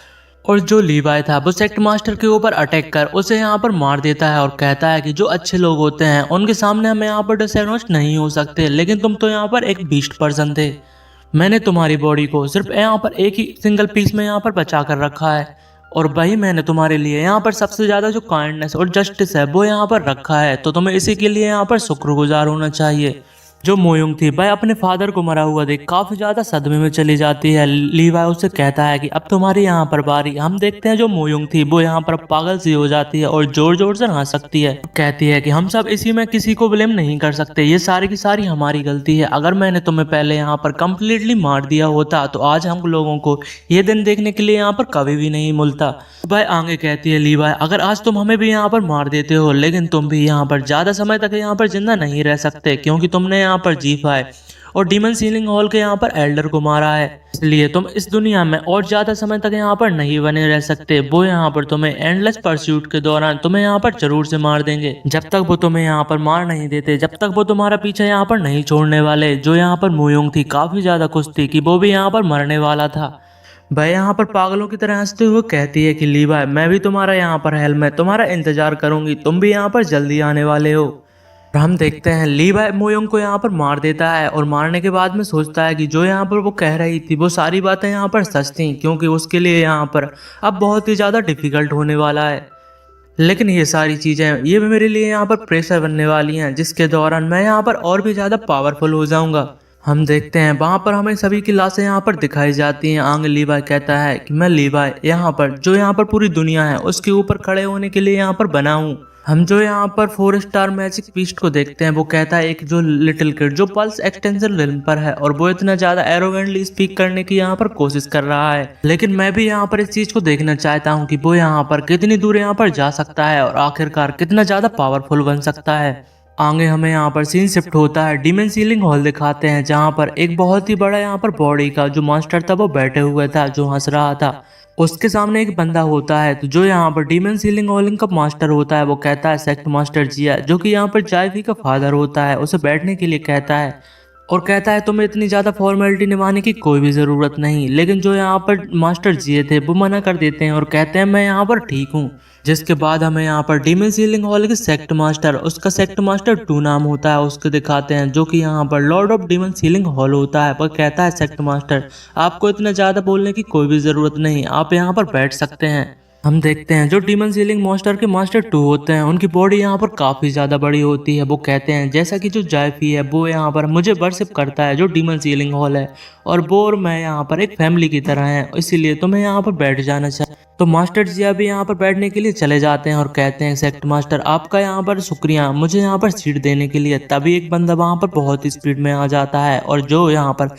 और जो लीवाई था वो सेक्ट मास्टर के ऊपर अटैक कर उसे यहाँ पर मार देता है और कहता है कि जो अच्छे लोग होते हैं उनके सामने हम यहाँ पर डिसएडवांटेज नहीं हो सकते, लेकिन तुम तो यहाँ पर एक बीस्ट पर्सन थे। मैंने तुम्हारी बॉडी को सिर्फ यहाँ पर एक ही सिंगल पीस में यहाँ पर बचा कर रखा है, और वही मैंने तुम्हारे लिए यहाँ पर सबसे ज्यादा जो काइंडनेस और जस्टिस है वो यहाँ पर रखा है, तो तुम्हें इसी के लिए यहाँ पर शुक्रगुजार होना चाहिए। जो मोयोंग थी वह अपने फादर को मरा हुआ देख काफी ज्यादा सदमे में चली जाती है। लीवाई उससे कहता है कि अब तुम्हारी यहाँ पर बारी। हम देखते हैं जो मोयोंग थी वो यहाँ पर पागल सी हो जाती है और जोर जोर से हंस सकती है। कहती है कि हम सब इसी में किसी को ब्लेम नहीं कर सकते, ये सारी की सारी हमारी गलती है। अगर मैंने तुम्हें पहले यहाँ पर कम्प्लीटली मार दिया होता तो आज हम लोगों को ये दिन देखने के लिए यहाँ पर कभी भी नहीं मिलता। वह आगे कहती है लीवाई अगर आज तुम हमें भी यहाँ पर मार देते हो, लेकिन तुम भी यहाँ पर ज्यादा समय तक यहाँ पर जिंदा नहीं रह सकते, क्योंकि तुमने यहाँ पर जी5 और डीमन सीलिंग हॉल के यहाँ पर एल्डर को मारा है। इसलिए तुम इस दुनिया में और ज्यादा समय तक यहाँ पर नहीं बने रह सकते। वो यहाँ पर तुम्हें एंडलेस परस्यूट के दौरान तुम्हें यहाँ पर जरूर से मार देंगे। जब तक वो तुम्हें यहाँ पर मार नहीं देते, जब तक वो तुम्हारा पीछे यहाँ पर नहीं छोड़ने वाले। जो यहाँ पर मुयोंग थी काफी ज्यादा खुश थी कि वो भी यहाँ पर मरने वाला था। वह यहाँ पर पागलों की तरह हंसते हुए कहती है कि लीवाई, मैं भी तुम्हारा यहाँ पर हेल में तुम्हारा इंतजार करूंगी, तुम भी यहाँ पर जल्दी आने वाले हो। और हम देखते हैं लीवाई मोयोंग को यहाँ पर मार देता है और मारने के बाद में सोचता है कि जो यहाँ पर वो कह रही थी वो सारी बातें यहाँ पर सच थी, क्योंकि उसके लिए यहाँ पर अब बहुत ही ज़्यादा डिफिकल्ट होने वाला है। लेकिन ये सारी चीज़ें ये मेरे लिए यहाँ पर प्रेशर बनने वाली हैं, जिसके दौरान मैं यहाँ पर और भी ज़्यादा पावरफुल हो जाऊँगा। हम देखते हैं वहाँ पर हमें सभी की लाशें यहाँ पर दिखाई जाती हैं। आंग लीवाई कहता है कि मैं लीवाई यहाँ पर जो यहाँ पर पूरी दुनिया है उसके ऊपर खड़े होने के लिए यहाँ पर बना हूँ। हम जो यहाँ पर 4 स्टार मैजिक बीस्ट को देखते हैं, वो कहता है एक जो लिटिल किड जो पल्स एक्सटेंशन रिल्म पर है और वो इतना ज्यादा एरोगेंटली स्पीक करने की यहाँ पर कोशिश कर रहा है। लेकिन मैं भी यहाँ पर इस चीज को देखना चाहता हूँ कि वो यहाँ पर कितनी दूर यहाँ पर जा सकता है और आखिरकार कितना ज्यादा पावरफुल बन सकता है। आगे हमें यहाँ पर सीन शिफ्ट होता है, डीमन सीलिंग हॉल दिखाते हैं जहाँ पर एक बहुत ही बड़ा यहाँ पर बॉडी का जो मास्टर था वो बैठे हुए था, जो हंस रहा था। उसके सामने एक बंदा होता है तो जो यहाँ पर डीमन सीलिंग हॉलिंग का मास्टर होता है, वो कहता है सेक्ट मास्टर जिया, जो कि यहाँ पर जायफी का फादर होता है, उसे बैठने के लिए कहता है और कहता है तुम्हें इतनी ज्यादा फॉर्मेलिटी निभाने की कोई भी जरूरत नहीं। लेकिन जो यहाँ पर मास्टर जिए थे वो मना कर देते हैं और कहते हैं मैं यहाँ पर ठीक हूँ। जिसके बाद हमें यहाँ पर डीमन सीलिंग हॉल के सेक्ट मास्टर, उसका सेक्ट मास्टर 2 नाम होता है, उसको दिखाते हैं, जो कि यहाँ पर Lord of demon ceiling hall होता है। वो कहता है सेक्ट मास्टर आपको इतना ज्यादा बोलने की कोई भी जरूरत नहीं, आप यहाँ पर बैठ सकते हैं। हम देखते हैं जो डीमन सीलिंग मास्टर के मास्टर 2 होते हैं उनकी बॉडी यहाँ पर काफी ज्यादा बड़ी होती है। वो कहते हैं जैसा कि जो जायफी है वो यहाँ पर मुझे वर्शिप करता है जो डीमन सीलिंग हॉल है, और वो और मैं यहाँ पर एक फैमिली की तरह हैं, इसीलिए तुम्हें यहाँ पर बैठ जाना चाहिए। तो मास्टर जिया भी यहाँ पर बैठने के लिए चले जाते हैं और कहते हैं सेक्ट मास्टर आपका यहाँ पर शुक्रिया मुझे यहाँ पर सीट देने के लिए। तभी एक बंदा वहाँ पर बहुत ही स्पीड में आ जाता है और जो यहाँ पर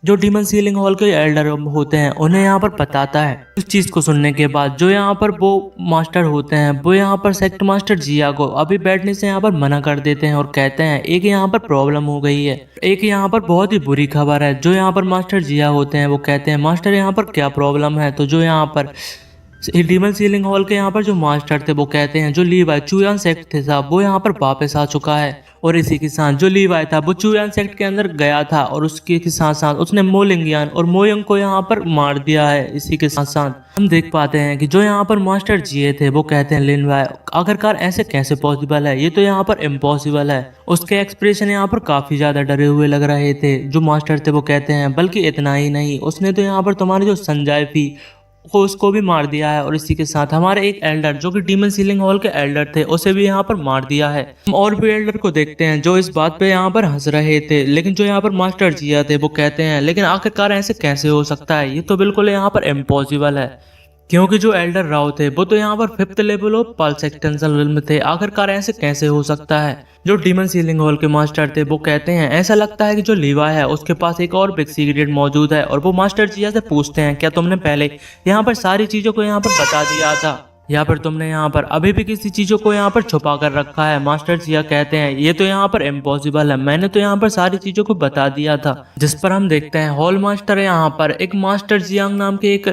जो डीमन सीलिंग हॉल के एल्डर होते हैं उन्हें यहाँ पर बताता है। उस चीज को सुनने के बाद जो यहाँ पर वो मास्टर होते हैं वो यहाँ पर सेक्ट मास्टर जिया को अभी बैठने से यहाँ पर मना कर देते हैं और कहते हैं एक यहाँ पर प्रॉब्लम हो गई है, एक यहाँ पर बहुत ही बुरी खबर है। जो यहाँ पर मास्टर जिया होते हैं वो कहते हैं मास्टर यहाँ पर क्या प्रॉब्लम है। तो जो यहाँ पर डीमन सीलिंग हॉल के यहाँ पर जो मास्टर थे वो कहते हैं जो लीवाई चुयान सेक्ट थे साहब वो यहाँ पर वापस आ चुका है, और इसी के साथ जो लीवाई था वो चुयान सेक्ट के अंदर गया था और उसके साथ साथ उसने मोलिंगियान और मोयंग को यहाँ पर मार दिया है। इसी के साथ साथ हम देख पाते हैं कि जो यहाँ पर मास्टर जिए थे वो कहते हैं लिनवाई आखिरकार ऐसे कैसे पॉसिबल है, ये तो यहाँ पर इम्पॉसिबल है। उसके एक्सप्रेशन यहाँ पर काफी ज्यादा डरे हुए लग रहे थे। जो मास्टर थे वो कहते हैं बल्कि इतना ही नहीं, उसने तो यहाँ पर तुम्हारी जो संजय थी को उसको भी मार दिया है, और इसी के साथ हमारे एक एल्डर जो कि डीमन सीलिंग हॉल के एल्डर थे उसे भी यहाँ पर मार दिया है। हम और भी एल्डर को देखते हैं जो इस बात पे यहाँ पर हंस रहे थे, लेकिन जो यहाँ पर मास्टर जिया थे वो कहते हैं लेकिन आखिरकार ऐसे कैसे हो सकता है, ये तो बिल्कुल यहाँ पर इम्पॉसिबल है, क्योंकि जो एल्डर राव थे वो तो यहाँ पर 5th level of pulse extension realm थे, आखिरकार ऐसे कैसे हो सकता है। जो डीमन सीलिंग हॉल के मास्टर थे वो कहते हैं ऐसा लगता है कि जो लीवा है उसके पास एक और बिग सीक्रेट मौजूद है, और वो मास्टर जिया से पूछते हैं क्या तुमने पहले यहाँ पर सारी चीजों को यहाँ पर बता दिया था, या फिर तुमने यहाँ पर अभी भी किसी चीजों को यहाँ पर छुपा कर रखा है। मास्टर जिया कहते हैं ये तो यहाँ पर इम्पॉसिबल है, मैंने तो यहाँ पर सारी चीजों को बता दिया था। जिस पर हम देखते हैं हॉल मास्टर यहाँ पर एक मास्टर जियांग नाम के एक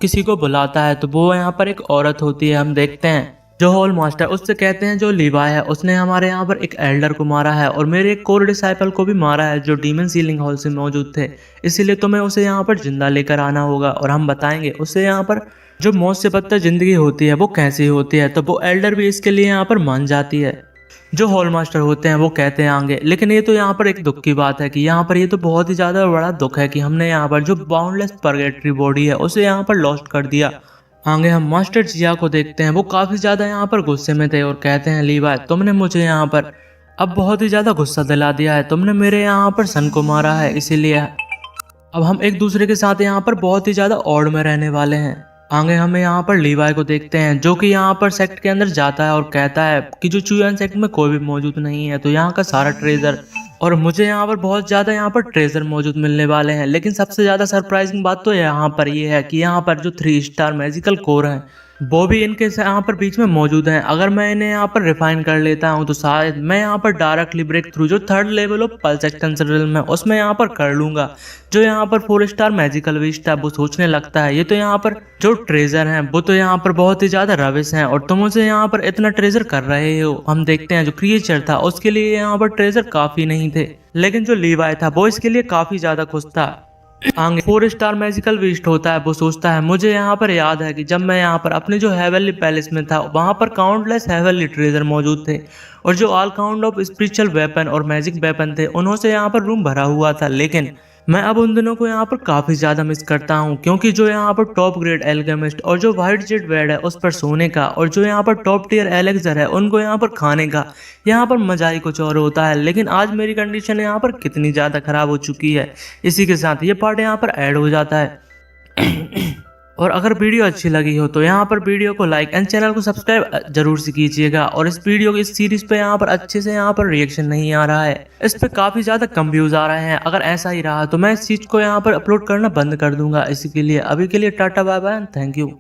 किसी को बुलाता है, तो वो यहाँ पर एक औरत होती है। हम देखते हैं जो हॉल मास्टर उससे कहते हैं जो लीवाई है उसने हमारे यहाँ पर एक एल्डर को मारा है और मेरे एक कोर डिसाइपल को भी मारा है जो डीमन सीलिंग हॉल से मौजूद थे, इसीलिए तुम्हें उसे यहाँ पर जिंदा लेकर आना होगा और हम बताएंगे उसे यहाँ पर जो मौत से बदतर जिंदगी होती है वो कैसी होती है। तो वो एल्डर भी इसके लिए यहाँ पर मान जाती है। जो हॉल मास्टर होते हैं वो कहते हैं आगे लेकिन ये तो यहाँ पर एक दुख की बात है कि यहाँ पर ये तो बहुत ही ज्यादा बड़ा दुख है कि हमने यहाँ पर जो बाउंडलेस परगेटरी बॉडी है उसे यहाँ पर लॉस्ट कर दिया। आगे हम मास्टर जिया को देखते हैं, वो काफी ज्यादा यहाँ पर गुस्से में थे और कहते हैं लीवाई तुमने मुझे यहाँ पर अब बहुत ही ज्यादा गुस्सा दिला दिया है, तुमने मेरे यहाँ पर सन को मारा है, इसीलिए अब हम एक दूसरे के साथ यहाँ पर बहुत ही ज्यादा ऑड में रहने वाले हैं। आगे हमें यहाँ पर लीवाई को देखते हैं जो कि यहाँ पर सेक्ट के अंदर जाता है और कहता है कि जो चुयान सेक्ट में कोई भी मौजूद नहीं है, तो यहाँ का सारा ट्रेजर और मुझे यहाँ पर बहुत ज्यादा यहाँ पर ट्रेजर मौजूद मिलने वाले हैं। लेकिन सबसे ज्यादा सरप्राइजिंग बात तो यहाँ पर ये है कि यहाँ पर जो 3 स्टार मैजिकल कोर हैं वो भी इनके यहाँ पर बीच में मौजूद हैं। अगर मैं इन्हें यहाँ पर रिफाइन कर लेता हूँ तो शायद मैं यहाँ पर डायरेक्टली ब्रेक थ्रू जो third level of pulse extension realm है उसमें यहाँ पर कर लूंगा। जो यहाँ पर 4 स्टार मैजिकल विस्ट है वो सोचने लगता है ये तो यहाँ पर जो ट्रेजर हैं वो तो यहाँ पर बहुत ही ज्यादा रविश हैं और तुम उसे यहाँ पर इतना ट्रेजर कर रहे हो। हम देखते हैं जो क्रिएचर था उसके लिए यहाँ पर ट्रेजर काफी नहीं थे, लेकिन जो लीवाई था वो इसके लिए काफी ज्यादा खुश था। आगे 4 स्टार मैजिकल बीस्ट होता है वो सोचता है मुझे यहाँ पर याद है कि जब मैं यहाँ पर अपने जो हेवनली पैलेस में था वहाँ पर काउंटलेस हेवनली ट्रेजर मौजूद थे और जो all count of spiritual weapon और मैजिक वेपन थे उन्हों से यहाँ पर रूम भरा हुआ था। लेकिन मैं अब उन दिनों को यहाँ पर काफी ज्यादा मिस करता हूँ, क्योंकि जो यहाँ पर टॉप ग्रेड एल्केमिस्ट और जो व्हाइट जेट बेड है उस पर सोने का और जो यहाँ पर टॉप टियर एलेक्सर है उनको यहाँ पर खाने का यहाँ पर मजा ही कुछ और होता है। लेकिन आज मेरी कंडीशन यहाँ पर कितनी ज्यादा खराब हो चुकी है। इसी के साथ ये पार्ट यहाँ पर ऐड हो जाता है। और अगर वीडियो अच्छी लगी हो तो यहाँ पर वीडियो को लाइक एंड चैनल को सब्सक्राइब जरूर से कीजिएगा। और इस वीडियो की इस सीरीज पे यहाँ पर अच्छे से यहाँ पर रिएक्शन नहीं आ रहा है, इस पे काफी ज्यादा कम व्यूज आ रहे हैं। अगर ऐसा ही रहा तो मैं इस चीज को यहाँ पर अपलोड करना बंद कर दूंगा। इसी के लिए अभी के लिए tata bye bye, thank you.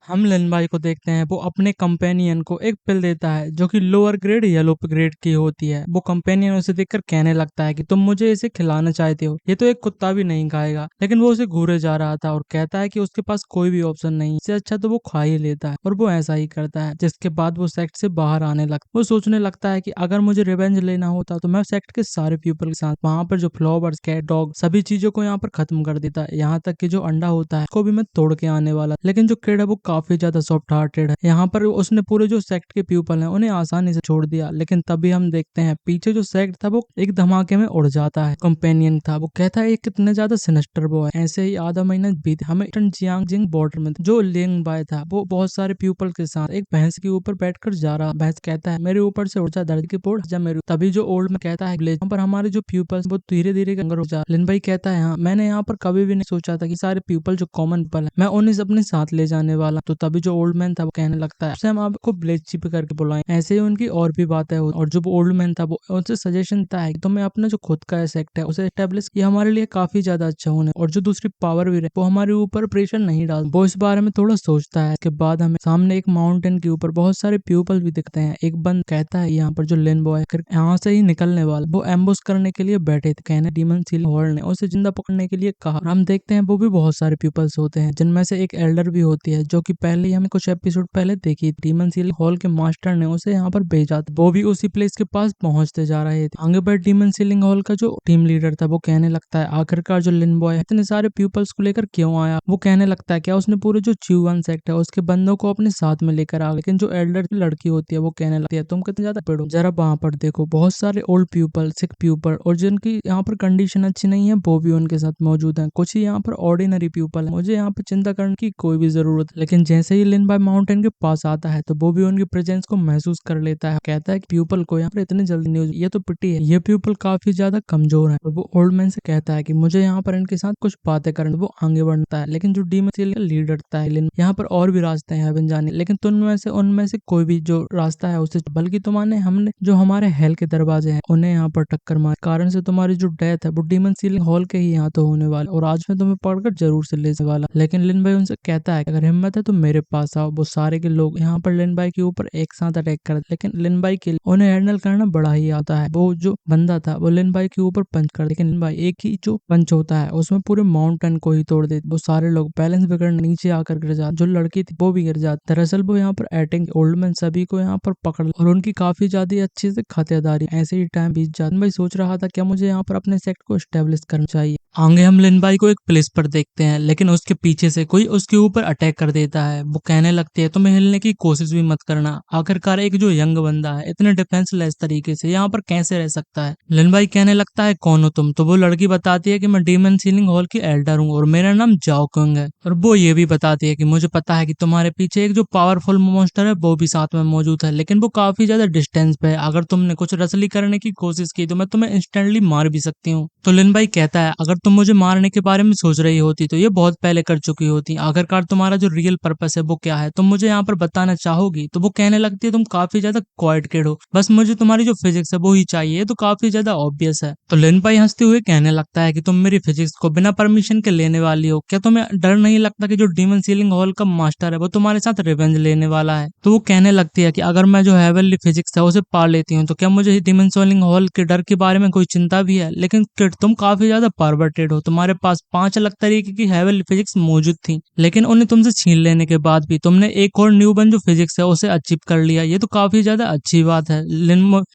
हम लिन भाई को देखते हैं, वो अपने कंपेनियन को एक पिल देता है जो कि लोअर ग्रेड येलो ग्रेड की होती है। वो कंपेनियन उसे देखकर कहने लगता है कि तुम मुझे इसे खिलाना चाहते हो, ये तो एक कुत्ता भी नहीं खाएगा। लेकिन वो उसे घूरे जा रहा था और कहता है कि उसके पास कोई भी ऑप्शन नहीं, इससे अच्छा तो वो खा ही लेता है। और वो ऐसा ही करता है, जिसके बाद वो सेक्ट से बाहर आने लगता। वो सोचने लगता है कि अगर मुझे रिवेंज लेना होता तो मैं सेक्ट के सारे पीपल के साथ वहां पर जो फ्लावर्स, कैट, डॉग, सभी चीजों को यहाँ पर खत्म कर देता है। यहाँ तक कि जो अंडा होता है उसको भी मैं तोड़ के आने वाला। लेकिन जो किड है वो काफी ज्यादा सॉफ्ट हार्टेड है। यहाँ पर उसने पूरे जो सेक्ट के पीपल हैं उन्हें आसानी से छोड़ दिया। लेकिन तभी हम देखते हैं पीछे जो सेक्ट था वो एक धमाके में उड़ जाता है। कंपेनियन था, वो कहता है ये कितने ज्यादा सिनेस्टर बॉय है। ऐसे ही आधा महीना बीत, हमें जियांगजिंग बॉर्डर में जो लिंग बाय था वो बहुत सारे पीपल के साथ एक भैंस के ऊपर बैठकर जा रहा। भैंस कहता है मेरे ऊपर से उड़ जा दर्द की पोड़ जा मेरे। तभी जो ओल्ड में कहता है यहाँ पर हमारे जो पीपल्स वो धीरे धीरे हो जा। लिन भाई कहता है हाँ, मैंने यहाँ पर कभी भी नहीं सोचा था कि सारे पीपल जो कॉमन पीपल है मैं उन्हें अपने साथ ले जाने वाला। तो तभी जो ओल्ड मैन था वो कहने लगता है हम आपको ब्लेड चिप करके बुलाएं। ऐसे ही उनकी और भी बातें हो। और जो ओल्ड मैन था वो उनसे सजेशन था कि तुम्हें अपना जो खुद का सेक्ट है उसे एस्टेब्लिश किया हमारे लिए काफी ज्यादा अच्छा होने। और जो दूसरी पावर भी रहे वो हमारे ऊपर प्रेशर नहीं डाल। वो इस बारे में थोड़ा सोचता है। इसके बाद हमें सामने एक माउंटेन के ऊपर बहुत सारे पीपल भी दिखते हैं। एक बंद कहता है यहाँ पर जो लिन बॉय यहाँ से ही निकलने वाला, वो एम्बुश करने के लिए बैठे थे। कहने डीमन सील हॉल ने उसे जिंदा पकड़ने के लिए कहा। हम देखते हैं वो भी बहुत सारे पीपल्स होते हैं, जिनमें से एक एल्डर भी होती है जो कि पहले ही हमें कुछ एपिसोड पहले देखी। डीमन सीलिंग हॉल के मास्टर ने उसे यहाँ पर भेजा था। वो भी उसी प्लेस के पास पहुंचते जा रहे थे। आगे बढ़ डीमन सीलिंग हॉल का जो टीम लीडर था वो कहने लगता है आखिरकार जो लिन बॉय इतने सारे पीपल्स को लेकर क्यों आया। वो कहने लगता है क्या उसने पूरे जो च्यूवन सेक्ट है उसके बंदों को अपने साथ में लेकर आ। लेकिन जो एल्डर लड़की होती है वो कहने लगती है तुम कितने ज्यादा पेड़ो, जरा वहां पर देखो बहुत सारे ओल्ड पीपल, सिक पीपल और जिनकी यहाँ पर कंडीशन अच्छी नहीं है वो भी उनके साथ मौजूद है। कुछ ही यहाँ पर ऑर्डिनरी पीपल है, मुझे यहाँ पर चिंता करने की कोई भी जरूरत। लेकिन जैसे ही लिन बाय माउंटेन के पास आता है तो वो भी उनकी प्रेजेंस को महसूस कर लेता है। कहता है कि पीपल को यहाँ पर इतनी जल्दी न्यूज, ये तो पिटी है, ये पीपल काफी ज्यादा कमजोर है। तो वो ओल्ड मैन से कहता है कि मुझे यहाँ पर इनके साथ कुछ बातें करनी। वो आगे बढ़ता है। लेकिन जो डीमन सील का लीडर था यहाँ पर और भी रास्ते हैं हेवन जाने, लेकिन उनमें से कोई भी जो रास्ता है उसे, बल्कि हमने जो हमारे हेल के दरवाजे हैं उन्हें यहाँ पर टक्कर मार कारण से तुम्हारी जो डेथ है वो डीमन सीलिंग हॉल के ही यहाँ तो होने वाला और आज मैं तुम्हें पकड़कर जरूर से ले जाने वाला। लेकिन लिन भाई उनसे कहता है अगर हिम्मत है तो मेरे पास आओ। वो सारे के लोग यहाँ पर लिन भाई के ऊपर एक साथ अटैक कर, लेकिन लिन भाई के लिए उन्हें हैंडल करना बड़ा ही आता है। वो जो बंदा था वो लिन भाई के ऊपर पंच कर, लेकिन लिन भाई एक ही जो पंच होता है उसमें पूरे माउंटेन को ही तोड़ देते। वो सारे लोग बैलेंस बिगड़ नीचे आकर गिर जाते। जो लड़की थी वो भी गिर जाती। दरअसल वो यहाँ पर अटैक ओल्ड मैन सभी को यहाँ पर पकड़ और उनकी काफी ज्यादा अच्छे से खातिरदारी। ऐसे ही टाइम बीत जाता। भाई सोच रहा था क्या मुझे यहाँ पर अपने सेक्ट को एस्टेब्लिश करना चाहिए। आगे हम लिन भाई को एक प्लेस पर देखते हैं, लेकिन उसके पीछे से कोई उसके ऊपर अटैक कर देता है। वो कहने लगती है तुम्हें हिलने की कोशिश भी मत करना। आखिरकार एक जो यंग बंदा है इतने डिफेंसलेस तरीके से यहाँ पर कैसे रह सकता है। लिन भाई कहने लगता है कौन हो तुम। तो वो लड़की बताती है कि मैं डीमन सीलिंग हॉल की एल्डर हूँ और मेरा नाम जाओ कुंग है। और वो ये भी बताती है कि मुझे पता है कि तुम्हारे पीछे एक जो पावरफुल मॉन्स्टर है वो भी साथ में मौजूद है, लेकिन वो काफी ज्यादा डिस्टेंस पे है। अगर तुमने कुछ रसली करने की कोशिश की तो मैं तुम्हें इंस्टेंटली मार भी सकती हूँ। तो लिन भाई कहता है अगर तुम मुझे मारने के बारे में सोच रही होती तो ये बहुत पहले कर चुकी होती। आखिरकार तुम्हारा जो रियल पर्पस है वो क्या है, तुम मुझे यहाँ पर बताना चाहोगी? तो वो कहने लगती है तुम काफी ज्यादा क्वाइट किड हो, बस मुझे तुम्हारी जो फिजिक्स है वो ही चाहिए, तो काफी ज्यादा ऑब्वियस है। तो लिनपाई हंसते हुए कहने लगता है कि तुम मेरी फिजिक्स को बिना परमिशन के लेने वाली हो, क्या तुम्हें डर नहीं लगता कि जो डीमन सीलिंग हॉल का मास्टर है वो तुम्हारे साथ रिवेंज लेने वाला है? तो वो कहने लगती है कि अगर मैं जो हेवनली फिजिक्स है उसे पा लेती हूँ तो क्या मुझे डीमन सीलिंग हॉल के डर के बारे में कोई चिंता भी है? लेकिन किड तुम काफी ज्यादा परवर्टेड हो, तुम्हारे पास 5 अलग तरीके की हेवनली फिजिक्स मौजूद थी, लेकिन उन्हें तुमसे छीन लेने के बाद भी तुमने एक और न्यू बन जो फिजिक्स है उसे अचीव कर लिया, ये तो काफी ज्यादा अच्छी बात है।